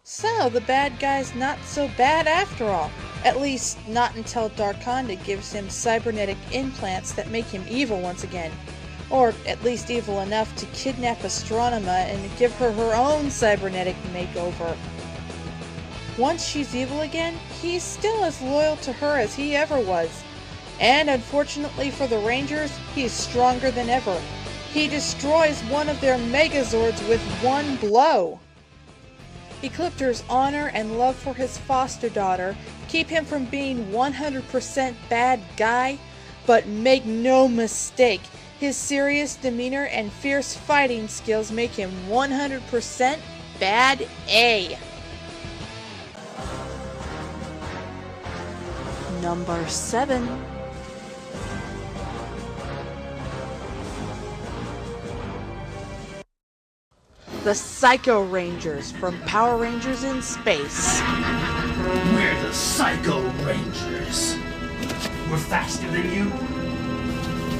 So, the bad guy's not so bad after all. At least, not until Darkonda gives him cybernetic implants that make him evil once again. Or at least evil enough to kidnap Astronomer and give her her own cybernetic makeover. Once she's evil again, he's still as loyal to her as he ever was. And unfortunately for the Rangers, he's stronger than ever. He destroys one of their Megazords with one blow. Eclipta's honor and love for his foster daughter keep him from being 100% bad guy, but make no mistake, his serious demeanor and fierce fighting skills make him 100% bad A. Number 7. The Psycho Rangers from Power Rangers in Space. We're the Psycho Rangers. We're faster than you,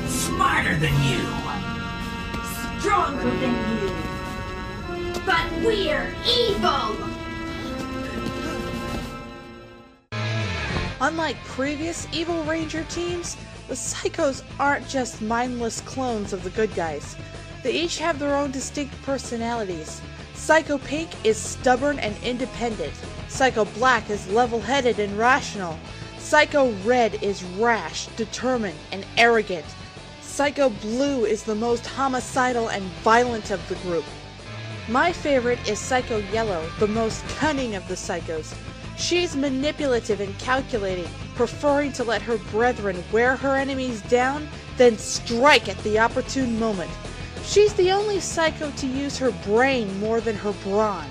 smarter than you, Stronger than you. But we're evil! Unlike previous Evil Ranger teams, the Psychos aren't just mindless clones of the good guys. They each have their own distinct personalities. Psycho Pink is stubborn and independent. Psycho Black is level-headed and rational. Psycho Red is rash, determined, and arrogant. Psycho Blue is the most homicidal and violent of the group. My favorite is Psycho Yellow, the most cunning of the Psychos. She's manipulative and calculating, preferring to let her brethren wear her enemies down, then strike at the opportune moment. She's the only Psycho to use her brain more than her brawn.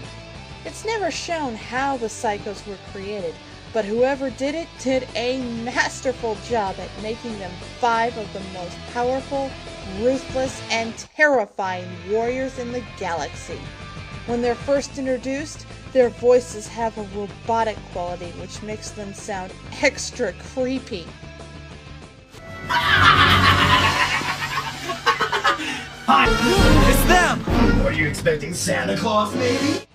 It's never shown how the Psychos were created, but whoever did it did a masterful job at making them 5 of the most powerful, ruthless, and terrifying warriors in the galaxy. When they're first introduced, their voices have a robotic quality which makes them sound extra creepy. It's them! Are you expecting Santa Claus, maybe?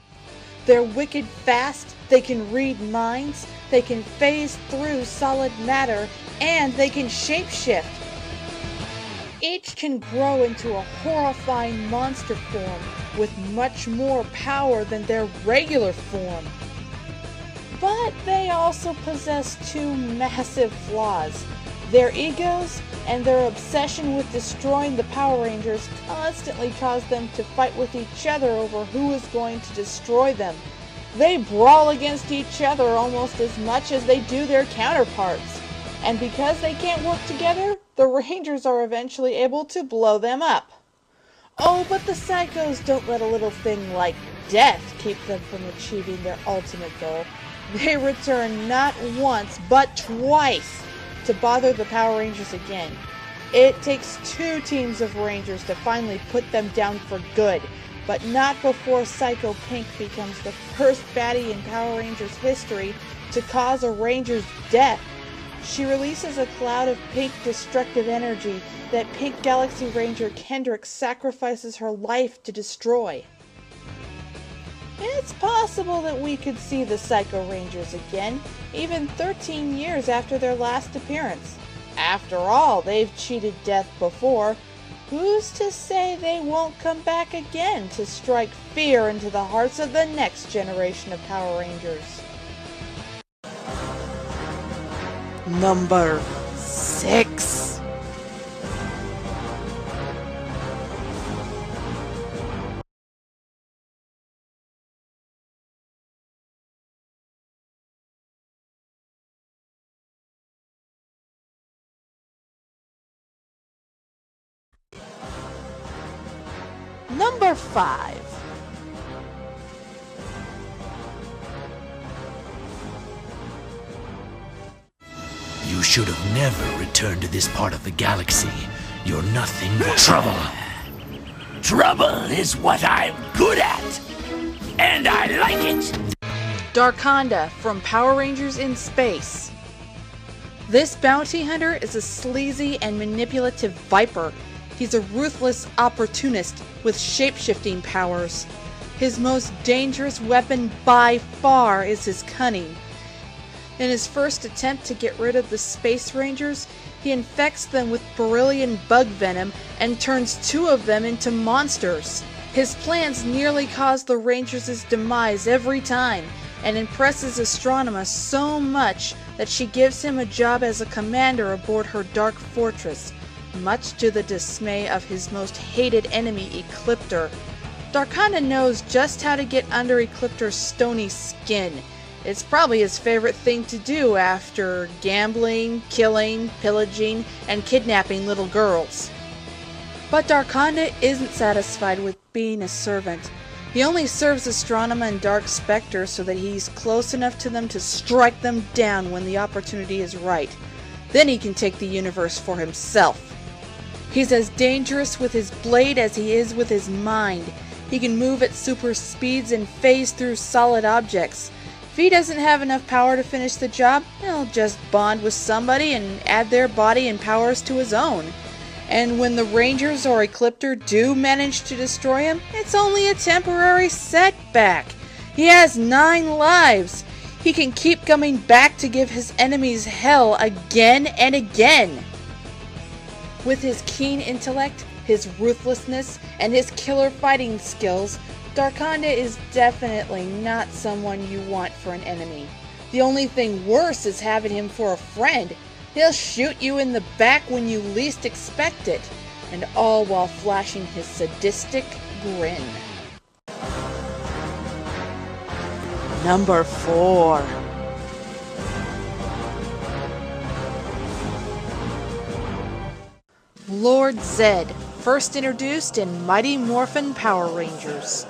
They're wicked fast, They can read minds, they can phase through solid matter, and they can shapeshift. Each can grow into a horrifying monster form with much more power than their regular form. But they also possess two massive flaws. Their egos and their obsession with destroying the Power Rangers constantly cause them to fight with each other over who is going to destroy them. They brawl against each other almost as much as they do their counterparts. And because they can't work together, the Rangers are eventually able to blow them up. Oh, but the Psychos don't let a little thing like death keep them from achieving their ultimate goal. They return not once, but twice to bother the Power Rangers again. It takes two teams of Rangers to finally put them down for good, but not before Psycho Pink becomes the first baddie in Power Rangers history to cause a Ranger's death. She releases a cloud of pink destructive energy that Pink Galaxy Ranger Kendrick sacrifices her life to destroy. It's possible that we could see the Psycho Rangers again, even 13 years after their last appearance. After all, they've cheated death before. Who's to say they won't come back again to strike fear into the hearts of the next generation of Power Rangers? Number 6. Number 5. You should have never returned to this part of the galaxy. You're nothing but trouble. Trouble is what I'm good at, and I like it. Darkonda from Power Rangers in Space. This bounty hunter is a sleazy and manipulative viper. He's a ruthless opportunist with shape-shifting powers. His most dangerous weapon by far is his cunning. In his first attempt to get rid of the Space Rangers, he infects them with beryllium bug venom and turns 2 of them into monsters. His plans nearly cause the Rangers' demise every time, and impresses Astronomer so much that she gives him a job as a commander aboard her dark fortress, much to the dismay of his most hated enemy, Eclipta. Darkonda knows just how to get under Eclipta's stony skin. It's probably his favorite thing to do after gambling, killing, pillaging, and kidnapping little girls. But Darkonda isn't satisfied with being a servant. He only serves Astronomer and Dark Specter so that he's close enough to them to strike them down when the opportunity is right. Then he can take the universe for himself. He's as dangerous with his blade as he is with his mind. He can move at super speeds and phase through solid objects. If he doesn't have enough power to finish the job, he'll just bond with somebody and add their body and powers to his own. And when the Rangers or Eclipta do manage to destroy him, it's only a temporary setback. He has 9 lives. He can keep coming back to give his enemies hell again and again. With his keen intellect, his ruthlessness, and his killer fighting skills, Darkonda is definitely not someone you want for an enemy. The only thing worse is having him for a friend. He'll shoot you in the back when you least expect it, and all while flashing his sadistic grin. Number 4. Lord Zed, first introduced in Mighty Morphin Power Rangers.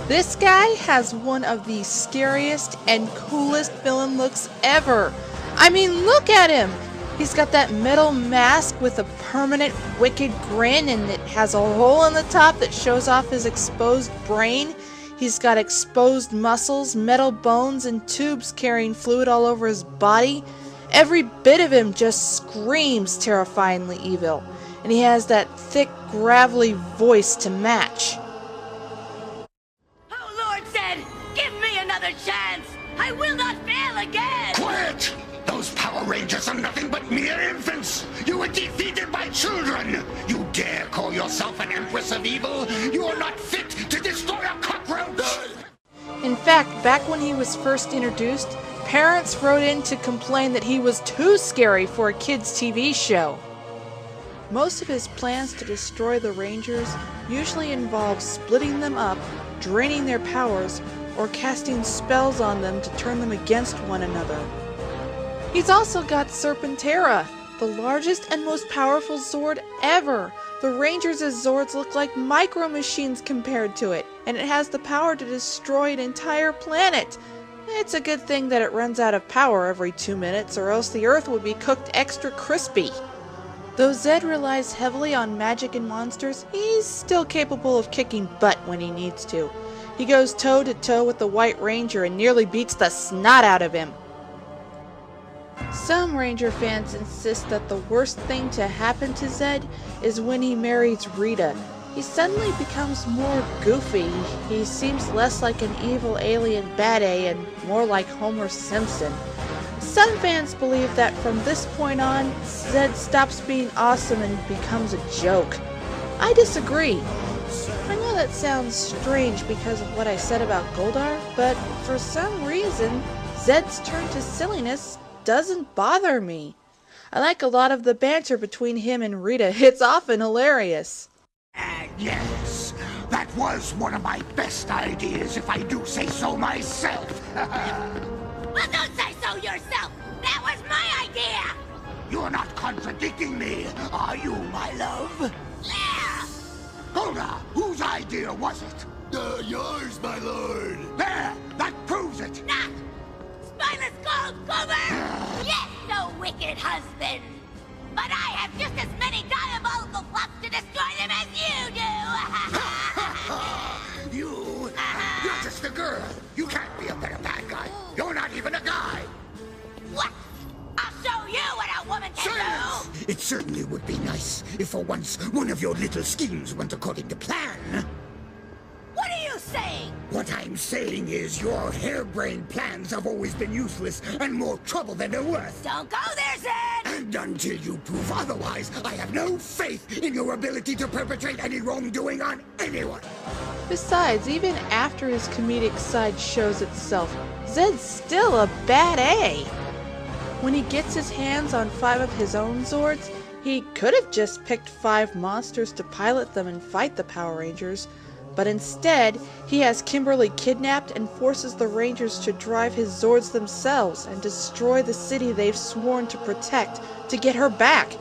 This guy has one of the scariest and coolest villain looks ever. I mean, look at him! He's got that metal mask with a permanent wicked grin, and it has a hole in the top that shows off his exposed brain. He's got exposed muscles, metal bones, and tubes carrying fluid all over his body. Every bit of him just screams terrifyingly evil, and he has that thick, gravelly voice to match. Oh, Lord Zed, give me another chance! I will not fail again! Quit! Those Power Rangers are nothing but mere infants! You were defeated by children! You dare call yourself an Empress of Evil? You are not fit to destroy a cockroach! In fact, back when he was first introduced, parents wrote in to complain that he was too scary for a kids' TV show. Most of his plans to destroy the Rangers usually involve splitting them up, draining their powers, or casting spells on them to turn them against one another. He's also got Serpentera, the largest and most powerful Zord ever. The Rangers' Zords look like micro machines compared to it, and it has the power to destroy an entire planet. It's a good thing that it runs out of power every 2 minutes, or else the Earth would be cooked extra crispy. Though Zed relies heavily on magic and monsters, he's still capable of kicking butt when he needs to. He goes toe-to-toe with the White Ranger and nearly beats the snot out of him. Some Ranger fans insist that the worst thing to happen to Zed is when he marries Rita. He suddenly becomes more goofy. He seems less like an evil alien baddie and more like Homer Simpson. Some fans believe that from this point on, Zed stops being awesome and becomes a joke. I disagree. I know that sounds strange because of what I said about Goldar, but for some reason, Zed's turn to silliness doesn't bother me. I like a lot of the banter between him and Rita. It's often hilarious. And yes, that was one of my best ideas, if I do say so myself. Well, don't say so yourself! That was my idea! You're not contradicting me, are you, my love? Yeah! Goldar, whose idea was it? Yours, my lord. There! That proves it! Not! Spineless Gold Cover! Yes, no wicked husband! But I have just as many diabolical plots to destroy them as you do! You're just a girl. You can't be a better bad guy. You're not even a guy. What? I'll show you what a woman can do! It certainly would be nice if for once one of your little schemes went according to plan. What are you saying? What I'm saying is your harebrained plans have always been useless and more trouble than they're worth. Don't go there, Zed! And until you prove otherwise, I have no faith in your ability to perpetrate any wrongdoing on anyone. Besides, even after his comedic side shows itself, Zed's still a bad A. When he gets his hands on 5 of his own Zords, he could have just picked 5 monsters to pilot them and fight the Power Rangers, but instead, he has Kimberly kidnapped and forces the Rangers to drive his Zords themselves and destroy the city they've sworn to protect to get her back.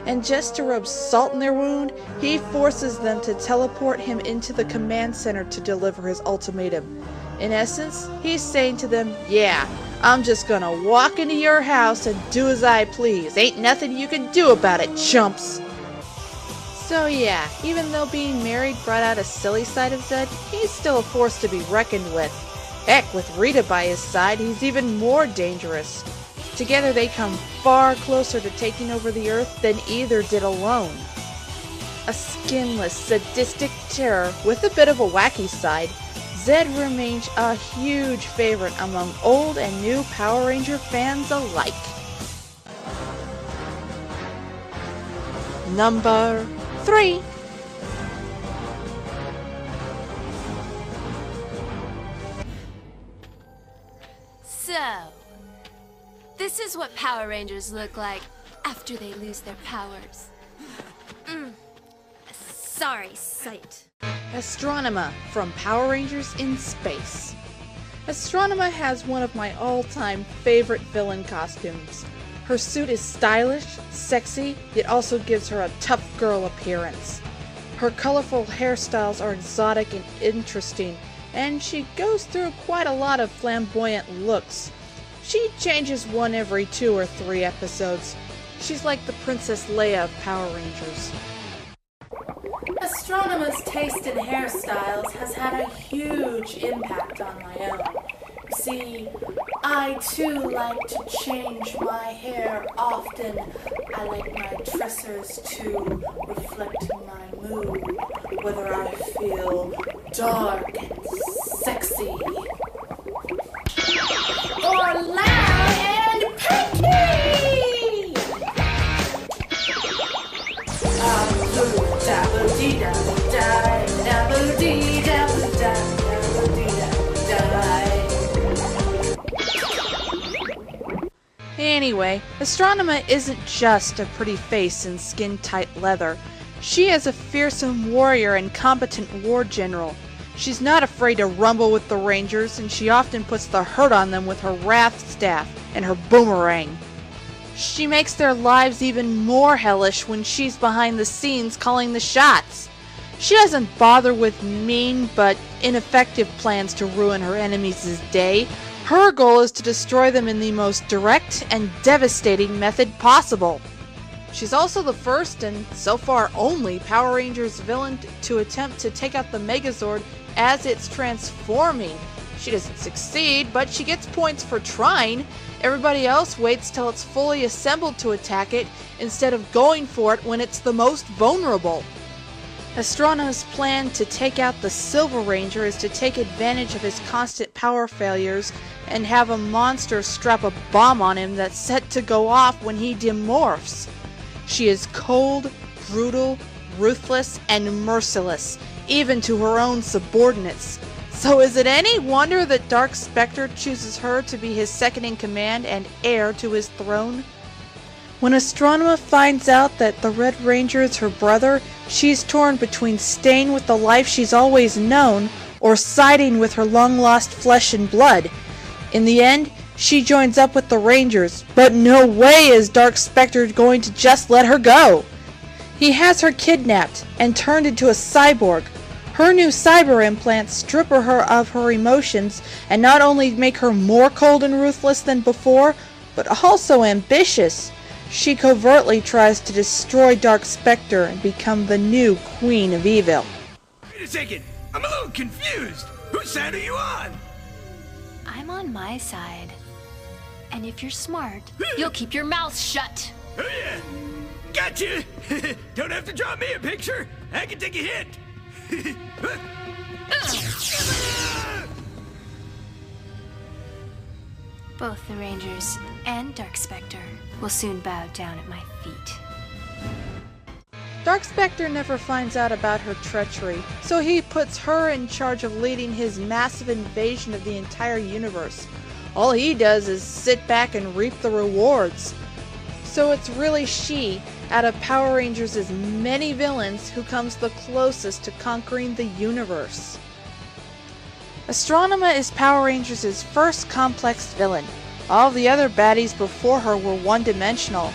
And just to rub salt in their wound, he forces them to teleport him into the command center to deliver his ultimatum. In essence, he's saying to them, yeah, I'm just gonna walk into your house and do as I please. Ain't nothing you can do about it, chumps. So yeah, even though being married brought out a silly side of Zed, he's still a force to be reckoned with. Heck, with Rita by his side, he's even more dangerous. Together they come far closer to taking over the Earth than either did alone. A skinless, sadistic terror with a bit of a wacky side, Zed remains a huge favorite among old and new Power Ranger fans alike. Number 3. So, this is what Power Rangers look like after they lose their powers. Sorry, sight. Astronomer from Power Rangers in Space. Astronomer has one of my all-time favorite villain costumes. Her suit is stylish, sexy, yet also gives her a tough girl appearance. Her colorful hairstyles are exotic and interesting, and she goes through quite a lot of flamboyant looks. She changes one every 2 or 3 episodes. She's like the Princess Leia of Power Rangers. Astronomer's taste in hairstyles has had a huge impact on my own. You see, I too like to change my hair often. I like my tressers to reflect my mood, whether I feel dark and sexy, Anyway, Astronema isn't just a pretty face in skin-tight leather. She is a fearsome warrior and competent war general. She's not afraid to rumble with the Rangers, and she often puts the hurt on them with her wrath staff and her boomerang. She makes their lives even more hellish when she's behind the scenes calling the shots. She doesn't bother with mean but ineffective plans to ruin her enemies' day. Her goal is to destroy them in the most direct and devastating method possible. She's also the first, and so far only, Power Rangers villain to attempt to take out the Megazord as it's transforming. She doesn't succeed, but she gets points for trying. Everybody else waits till it's fully assembled to attack it, instead of going for it when it's the most vulnerable. Astronema's plan to take out the Silver Ranger is to take advantage of his constant power failures and have a monster strap a bomb on him that's set to go off when he demorphs. She is cold, brutal, ruthless, and merciless, even to her own subordinates. So is it any wonder that Dark Specter chooses her to be his second-in-command and heir to his throne? When Astronema finds out that the Red Ranger is her brother, she's torn between staying with the life she's always known or siding with her long-lost flesh and blood. In the end, she joins up with the Rangers, but no way is Dark Specter going to just let her go. He has her kidnapped and turned into a cyborg. Her new cyber implants strip her of her emotions and not only make her more cold and ruthless than before, but also ambitious. She covertly tries to destroy Dark Specter and become the new Queen of Evil. Wait a second, I'm a little confused. Whose side are you on? I'm on my side. And if you're smart, you'll keep your mouth shut. Oh yeah, gotcha. Don't have to draw me a picture. I can take a hint. Both the Rangers and Dark Specter will soon bow down at my feet. Dark Specter never finds out about her treachery, so he puts her in charge of leading his massive invasion of the entire universe. All he does is sit back and reap the rewards. So it's really she, out of Power Rangers' many villains, who comes the closest to conquering the universe. Astronema is Power Rangers' first complex villain. All the other baddies before her were one-dimensional.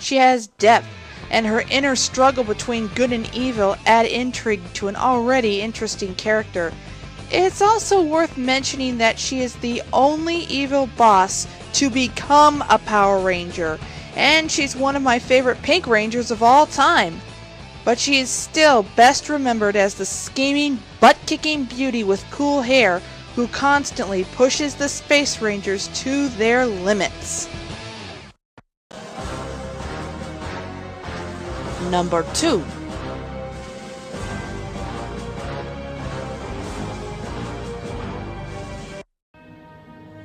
She has depth, and her inner struggle between good and evil add intrigue to an already interesting character. It's also worth mentioning that she is the only evil boss to become a Power Ranger, and she's one of my favorite Pink Rangers of all time. But she is still best remembered as the scheming, butt-kicking beauty with cool hair who constantly pushes the Space Rangers to their limits. Number 2.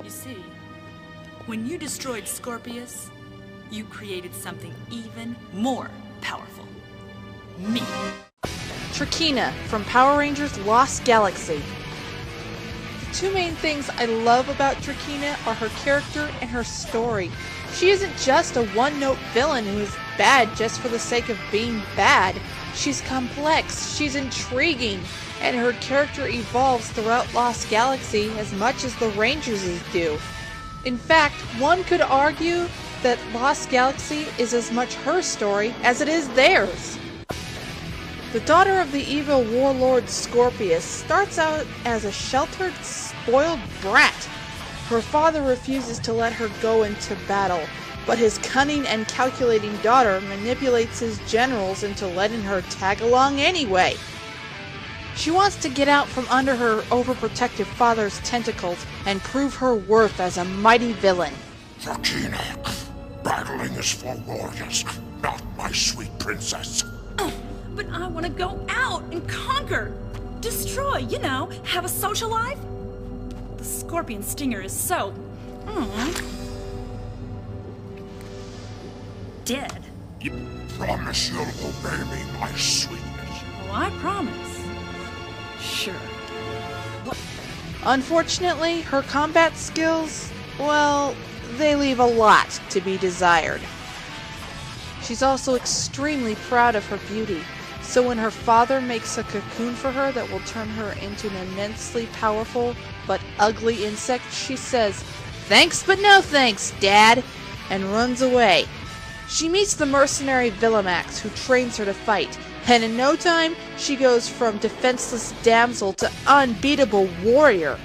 You see, when you destroyed Scorpius, you created something even more powerful. Me. Trakina from Power Rangers Lost Galaxy. The two main things I love about Trakina are her character and her story. She isn't just a one-note villain who is bad just for the sake of being bad. She's complex, she's intriguing, and her character evolves throughout Lost Galaxy as much as the Rangers' do. In fact, one could argue that Lost Galaxy is as much her story as it is theirs. The daughter of the evil warlord Scorpius starts out as a sheltered, spoiled brat. Her father refuses to let her go into battle, but his cunning and calculating daughter manipulates his generals into letting her tag along anyway. She wants to get out from under her overprotective father's tentacles and prove her worth as a mighty villain. Trakina, battling is for warriors, not my sweet princess. But I want to go out and conquer, destroy, you know, have a social life. The scorpion stinger is so... dead. You promise you'll obey me, my sweetness? Oh, I promise. Sure. Unfortunately, her combat skills, well, they leave a lot to be desired. She's also extremely proud of her beauty, so when her father makes a cocoon for her that will turn her into an immensely powerful but ugly insect, she says, "Thanks but no thanks, Dad," and runs away. She meets the mercenary Villimax, who trains her to fight, and in no time she goes from defenseless damsel to unbeatable warrior.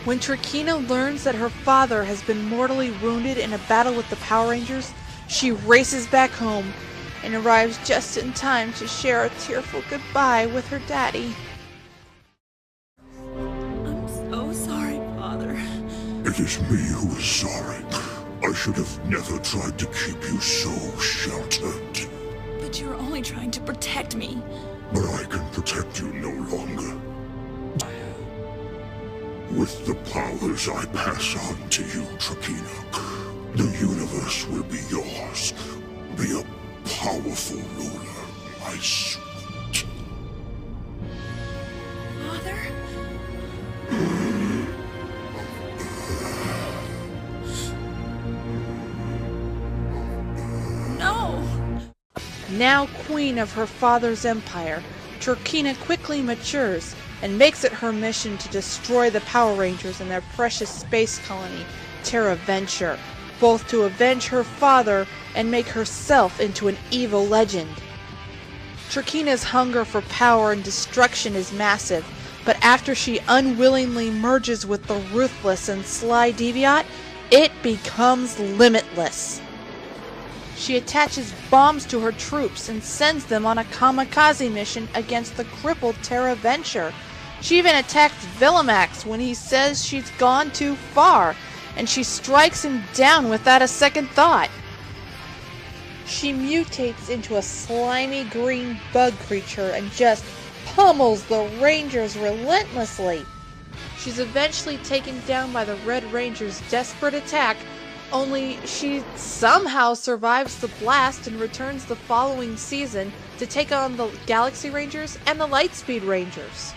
When Trakina learns that her father has been mortally wounded in a battle with the Power Rangers, she races back home and arrives just in time to share a tearful goodbye with her daddy. I'm so sorry, Father. It is me who is sorry. I should have never tried to keep you so sheltered. But you were only trying to protect me. But I can protect you no longer. With the powers I pass on to you, Trakina, the universe will be yours. Be a powerful ruler, my sweet. Father? No! Now queen of her father's empire, Trakina quickly matures and makes it her mission to destroy the Power Rangers and their precious space colony, Terra Venture, both to avenge her father and make herself into an evil legend. Trakina's hunger for power and destruction is massive, but after she unwillingly merges with the ruthless and sly Deviant, it becomes limitless. She attaches bombs to her troops and sends them on a kamikaze mission against the crippled Terra Venture. She even attacks Villimax when he says she's gone too far, and she strikes him down without a second thought. She mutates into a slimy green bug creature and just pummels the Rangers relentlessly. She's eventually taken down by the Red Ranger's desperate attack, only she somehow survives the blast and returns the following season to take on the Galaxy Rangers and the Lightspeed Rangers.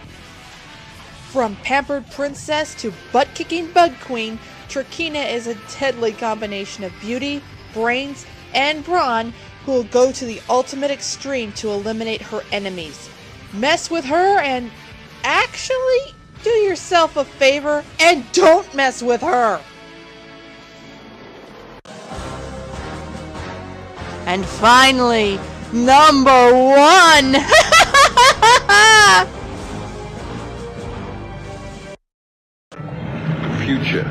From pampered princess to butt-kicking bug queen, Trakina is a deadly combination of beauty, brains, and brawn who will go to the ultimate extreme to eliminate her enemies. Mess with her and actually do yourself a favor and don't mess with her! And finally, number 1! The future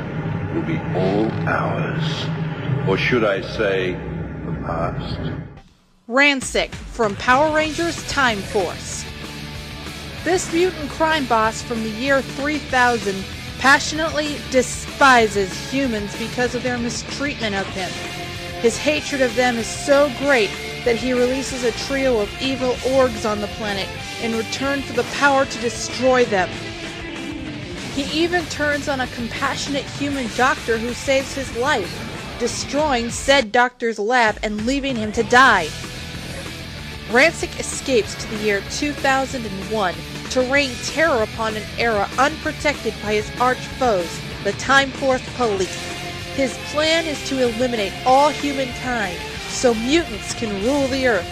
will be all ours. Or should I say, the past? Ransik from Power Rangers Time Force. This mutant crime boss from the year 3000 passionately despises humans because of their mistreatment of him. His hatred of them is so great that he releases a trio of evil orgs on the planet in return for the power to destroy them. He even turns on a compassionate human doctor who saves his life, destroying said doctor's lab and leaving him to die. Ransik escapes to the year 2001 to rain terror upon an era unprotected by his arch foes, the Time Force Police. His plan is to eliminate all humankind so mutants can rule the Earth.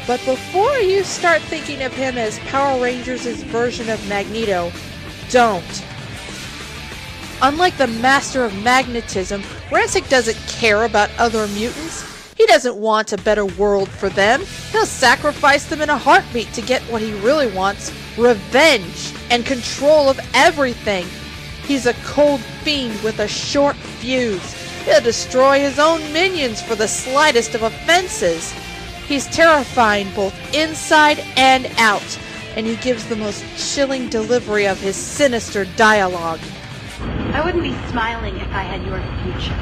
But before you start thinking of him as Power Rangers' version of Magneto, don't. Unlike the Master of Magnetism, Ransik doesn't care about other mutants. He doesn't want a better world for them. He'll sacrifice them in a heartbeat to get what he really wants, revenge and control of everything. He's a cold fiend with a short fuse. He'll destroy his own minions for the slightest of offenses. He's terrifying both inside and out, and he gives the most chilling delivery of his sinister dialogue. I wouldn't be smiling if I had your future.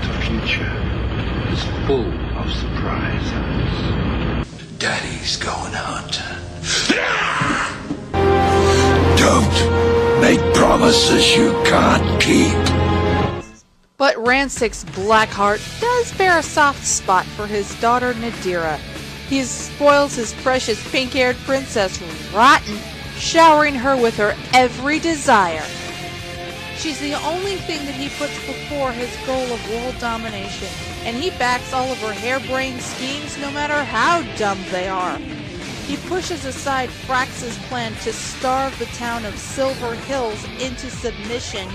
The future is full of surprises. Daddy's going hunting. Don't make promises you can't keep. But Ransik's black heart does bear a soft spot for his daughter Nadira. He spoils his precious pink-haired princess rotten, showering her with her every desire. She's the only thing that he puts before his goal of world domination, and he backs all of her harebrained schemes no matter how dumb they are. He pushes aside Frax's plan to starve the town of Silver Hills into submission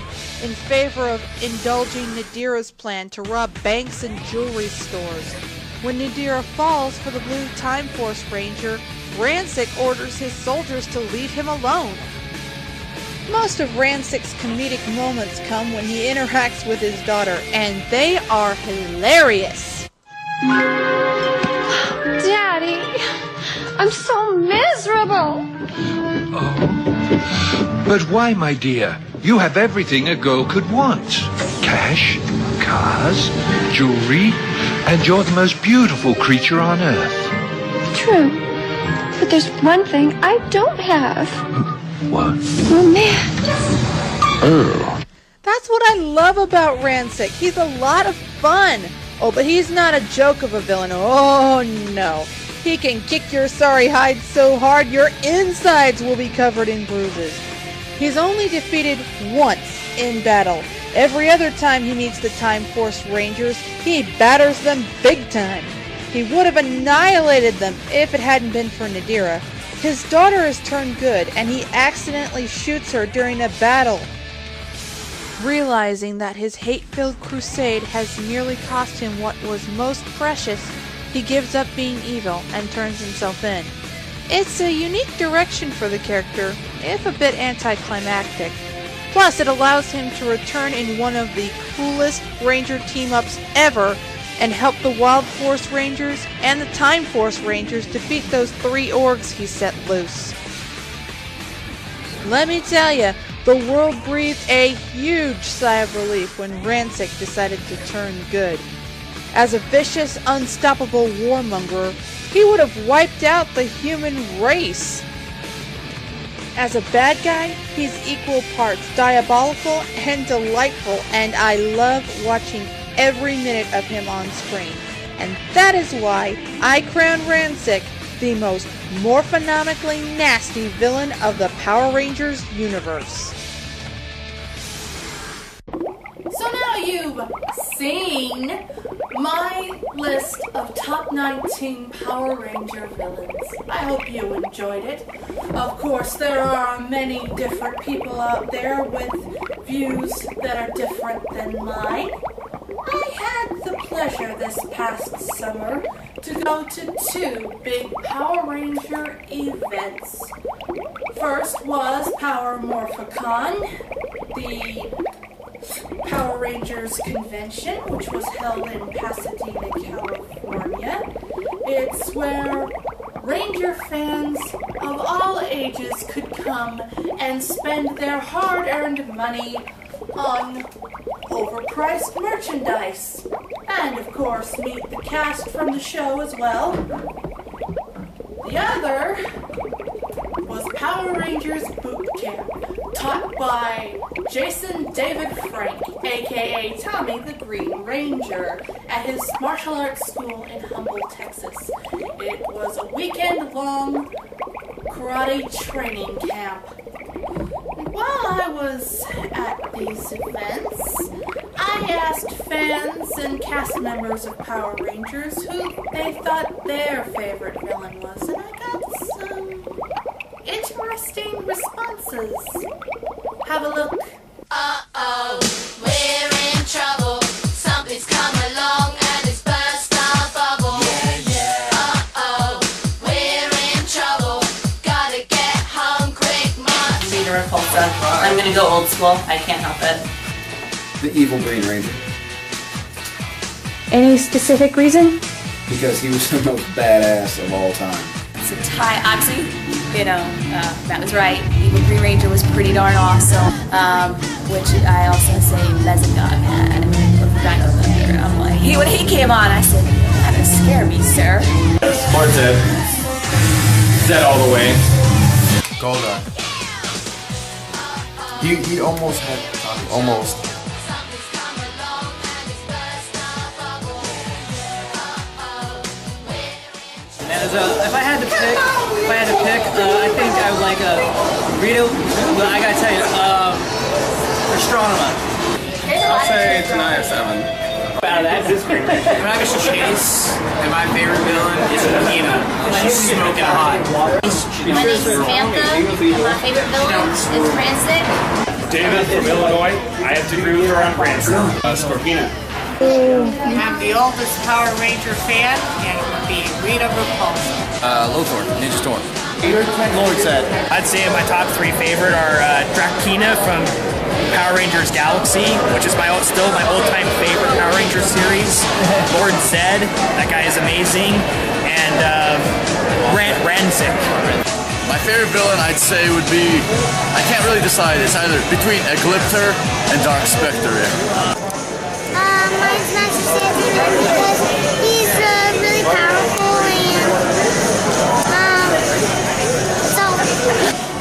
in favor of indulging Nadira's plan to rob banks and jewelry stores. When Nadira falls for the blue Time Force Ranger, Rancic orders his soldiers to leave him alone. Most of Rancic's comedic moments come when he interacts with his daughter, and they are hilarious. Daddy, I'm so miserable. Oh. But why, my dear? You have everything a girl could want. Cash, cars, jewelry, and you're the most beautiful creature on earth. True. But there's one thing I don't have. What? Romance. Oh. That's what I love about Rancic. He's a lot of fun. Oh, but he's not a joke of a villain. Oh, no. He can kick your sorry hide so hard your insides will be covered in bruises. He's only defeated once in battle. Every other time he meets the Time Force Rangers, he batters them big time. He would have annihilated them if it hadn't been for Nadira. His daughter has turned good, and he accidentally shoots her during a battle. Realizing that his hate-filled crusade has nearly cost him what was most precious, he gives up being evil and turns himself in. It's a unique direction for the character, if a bit anticlimactic. Plus, it allows him to return in one of the coolest Ranger team-ups ever and help the Wild Force Rangers and the Time Force Rangers defeat those 3 orgs he set loose. Let me tell ya, the world breathed a huge sigh of relief when Rancic decided to turn good. As a vicious, unstoppable warmonger, he would have wiped out the human race. As a bad guy, he's equal parts diabolical and delightful, and I love watching every minute of him on screen. And that is why I crown Rancic the most morphonomically nasty villain of the Power Rangers universe. So now you've seen my list of top 19 Power Ranger villains. I hope you enjoyed it. Of course, there are many different people out there with views that are different than mine. I had the pleasure this past summer to go to 2 big Power Ranger events. First was Power Morphicon, the Power Rangers convention, which was held in Pasadena, California. It's where Ranger fans of all ages could come and spend their hard-earned money on overpriced merchandise. And, of course, meet the cast from the show as well. The other was Power Rangers Boot Camp, taught by Jason David Frank, aka Tommy the Green Ranger, at his martial arts school in Humboldt, Texas. It was a weekend-long karate training camp. While I was at these events, I asked fans and cast members of Power Rangers who they thought their favorite villain was, and I got some interesting responses. Have a look. Uh-oh, we're in trouble. Something's come along and it's burst our bubble. Yeah. Uh-oh, we're in trouble. Gotta get home quick, much. Rita Repulsa. I'm gonna go old school. I can't help it. The evil Green Ranger. Any specific reason? Because he was the most badass of all time. So Ty, actually, Matt was right. Evil Green Ranger was pretty darn awesome. Which I also say Mesagog had. Rhino Thunder. I'm like, when he came on, I said, that doesn't scare me, sir. Mark's dead. Dead all the way. Goldar. He almost had almost. And if I had to pick, I think I would like Rita. But I gotta tell you, astronomer. I'll say Taniya 7. Out of that, this Green Ranger. I'm not gonna chase, and my favorite villain is Eclipta. She's smoking hot. My name's Samantha, and my favorite villain is Rancid. David from Illinois. I have to agree with her on Rancid. Scorpina. I'm the oldest Power Ranger fan, and it would be Rita Repulsa. Lothor, Ninja Storm. Lord Zed. I'd say my top 3 favorite are Daichien from Power Rangers Galaxy, which is still my old-time favorite Power Ranger series. Lord Zed, that guy is amazing, and Venjix. My favorite villain, I'd say, would be, I can't really decide. It's either between Eclipta and Dark Specter. Mine's Master Santa because he's really powerful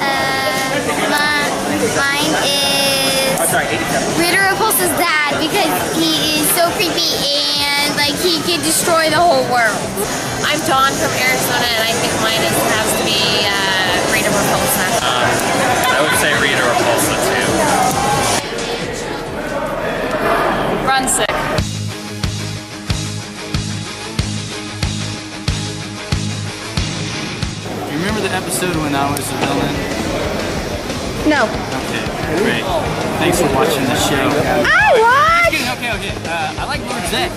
and mine is Rita Repulsa's dad because he is so creepy and like he could destroy the whole world. I'm Dawn from Arizona and I think mine has to be Rita Repulsa. I would say Rita Repulsa too. Run sick. You remember the episode when I was a villain? No. Okay, great. Thanks for watching the show. I watched! Okay. I like Lord Zed.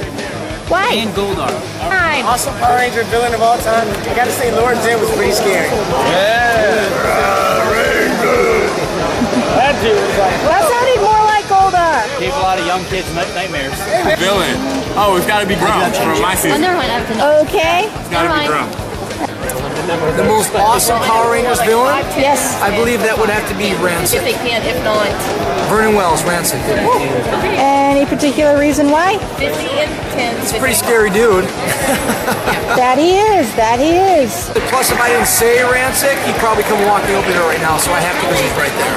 Why? And Goldar. Fine. Awesome Power Ranger villain of all time. I gotta say, Lord Zed was pretty scary. Yeah! That dude was like... That sounded more like Goldar. Gave a lot of young kids nightmares. Villain. Oh, it's got to be Grum from my season. Never mind, I have to know. Okay. It's got to be Grum. The most awesome Power Rangers villain? Yes. I believe that would have to be Rancid. If they can, if not. Vernon Wells, Rancid. Any particular reason why? 50 and 10. He's a pretty scary dude. That he is. Plus, if I didn't say Rancid, he'd probably come walking over here right now, so I have to believe right there.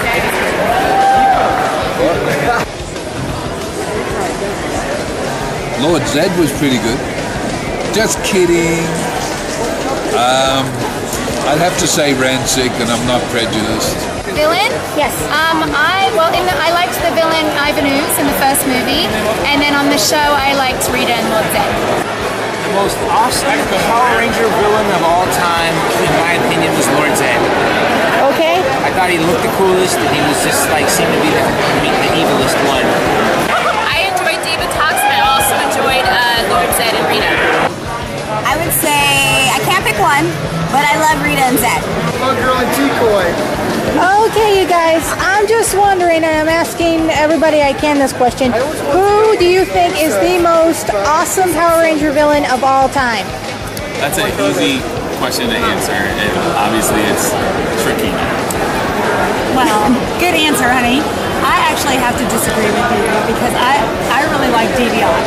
Lord Zed was pretty good. Just kidding. I'd have to say Rancid, and I'm not prejudiced. Villain? Yes. I liked the villain Ivan Ooze in the first movie, and then on the show I liked Rita and Lord Zed. The most awesome Power Ranger villain of all time, in my opinion, was Lord Zed. Okay. I thought he looked the coolest, and he was just like seemed to be the evilest one. I enjoyed David Talks, and I also enjoyed Lord Zed and Rita. I would say I can't pick one, but I love Rita and Zed. Little girl and decoy. Okay, you guys, I'm just wondering, and I'm asking everybody I can this question. Who do you think is the most awesome Power Ranger villain of all time? That's an easy question to answer, and obviously it's tricky. Well, good answer, honey. I actually have to disagree with you because I really like Diabolic.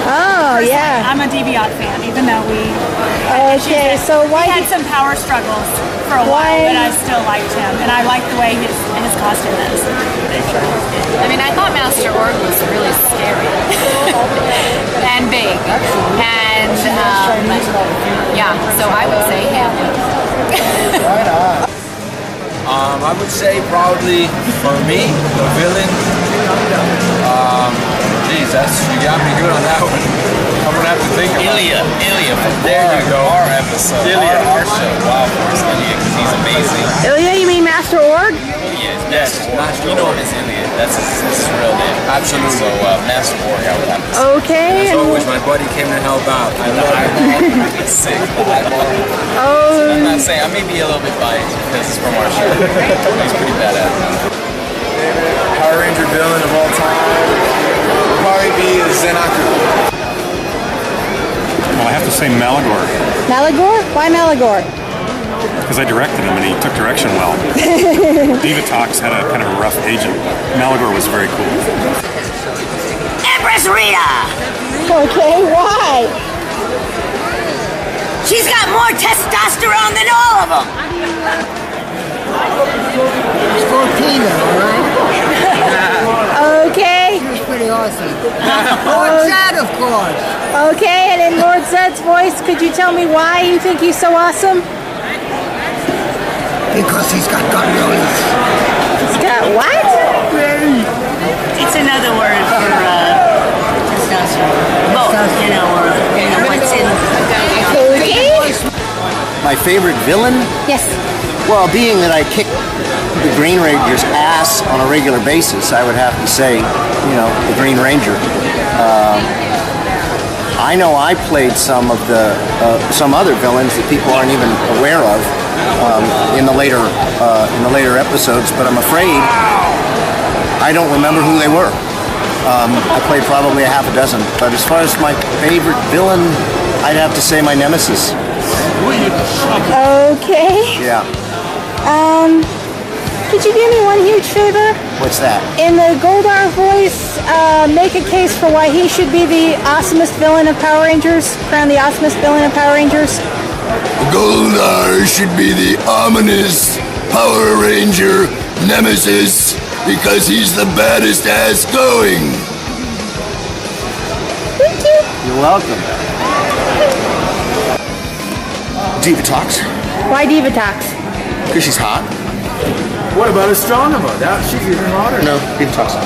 Oh, yeah. I'm a Diabolic fan, even though Okay, so why... He had some power struggles for a while, but I still liked him, and I liked the way his costume is. I mean, I thought Master Org was really scary. And big. And, yeah, so I would say him. Right on. I would say probably for me, the villain. Geez, you got me good on that one. I'm gonna have to think about Ilya from there you go. Our episode, our show, Wild Force Ilya, because he's amazing. Ilya, you mean Master Org? Yes, you know him as Ilya. That's his real name. Absolutely. So Master Org, I would have to say. Okay. As always, my buddy came to help out. I love him. It's sick. I'm not saying, I may be a little bit biased because it's from our show. He's pretty badass. Power Ranger villain of all time would probably be Zen-Aku. Well, I have to say Malagor, Malagor? Why Malagor? because I directed him and he took direction well. Divatox had a kind of a rough agent. Malagor was very cool. Empress Rita! Okay, why? She's got more testosterone than all of them! Scorpina, alright? Okay. She was pretty awesome. Lord Zed, of course. Okay, and in Lord Zed's voice, could you tell me why you think he's so awesome? Because he's got gun bellies. He's got what? It's another word for testosterone. Both, you know, or what's in. My favorite villain? Yes. Well, being that I kick the Green Ranger's ass on a regular basis, I would have to say, you know, the Green Ranger. I know I played some other villains that people aren't even aware of in the later episodes, but I'm afraid I don't remember who they were. I played probably a half a dozen, but as far as my favorite villain, I'd have to say my nemesis. Okay. Yeah. Could you do me one huge favor? What's that? In the Goldar voice, make a case for why he should be the awesomest villain of Power Rangers. Crown the awesomest villain of Power Rangers. Goldar should be the ominous Power Ranger nemesis because he's the baddest ass going. Thank you. You're welcome. Divatox. Why Divatox? Because she's hot. What about astronomer? She's even hotter. No, Divatox.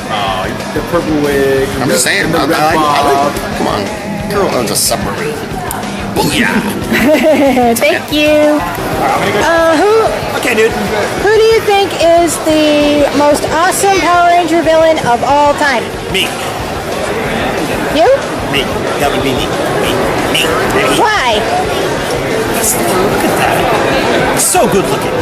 Oh, the purple wig. I'm just saying. I like, come on. Girl owns a submarine. Booyah! Thank you. Okay, dude. Who do you think is the most awesome Power Ranger villain of all time? Me. You? Me. That would be me. Me. Why? Look at that. So good looking.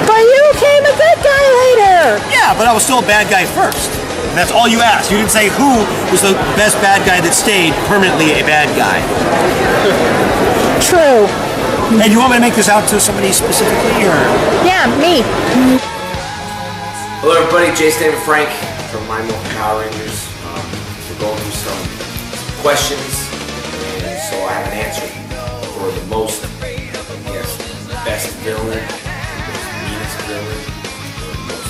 But you became a good guy later. Yeah, but I was still a bad guy first. And that's all you asked. You didn't say who was the best bad guy that stayed permanently a bad guy. True. And you want me to make this out to somebody specifically, or? Yeah, me. Hello, everybody. Jason and Frank from My Morphin Power Rangers. We're going through some questions, and so I have an answer for the most, best villain, the most meanest villain, the most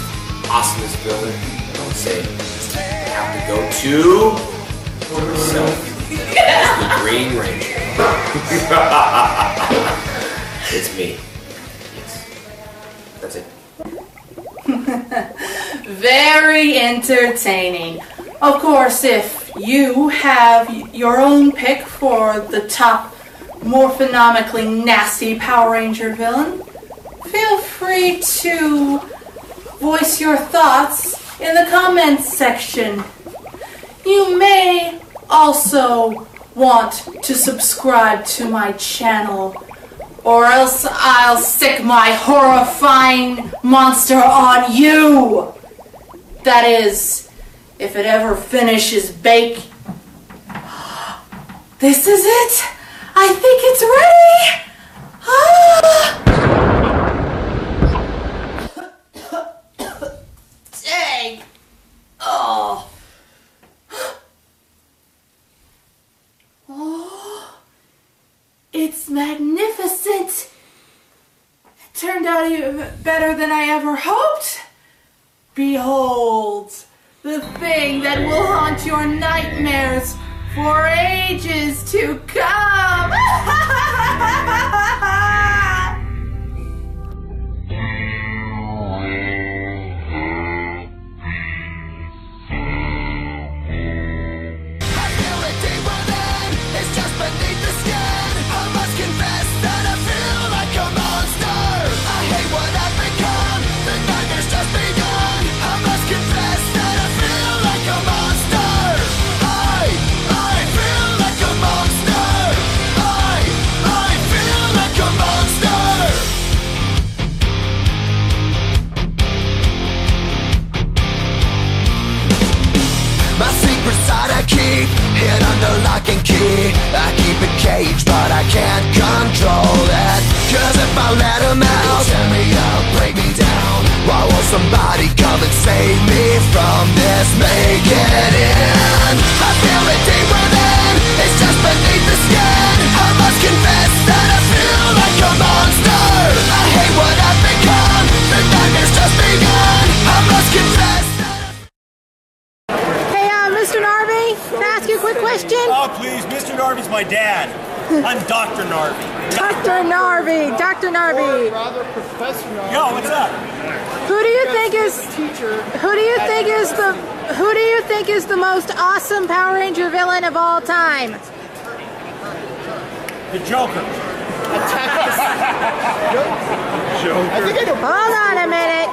awesomest villain. I would say I have to go to myself. It's the Green Ranger. It's me. Yes. That's it. Very entertaining. Of course, if you have your own pick for the top morphonomically nasty Power Ranger villain, feel free to voice your thoughts in the comments section. You may also want to subscribe to my channel, or else I'll stick my horrifying monster on you. That is, if it ever finishes baking. This is it. I think it's ready. Dang. Oh. Oh. It's magnificent. It turned out even better than I ever hoped. Behold, the thing that will haunt your nightmares for ages to come. Hid under lock and key. I keep it caged, but I can't control it. Cause if I let him out, he'll tear me up, break me down. Why won't somebody come and save me from this? Make it in. I feel it deep within. It's just beneath the skin. I must confess that I feel like a monster. I hate what I've become. The nightmare's just begun. I must confess. Mr. Narvi, can I ask you a quick question? Oh, please. Mr. Narvi's my dad. I'm Dr. Narvi. Dr. Narvi. Dr. Narvi. Or rather, Professor Narvi. Yo, what's up? Who do you think is the most awesome Power Ranger villain of all time? The Joker. Hold on a minute.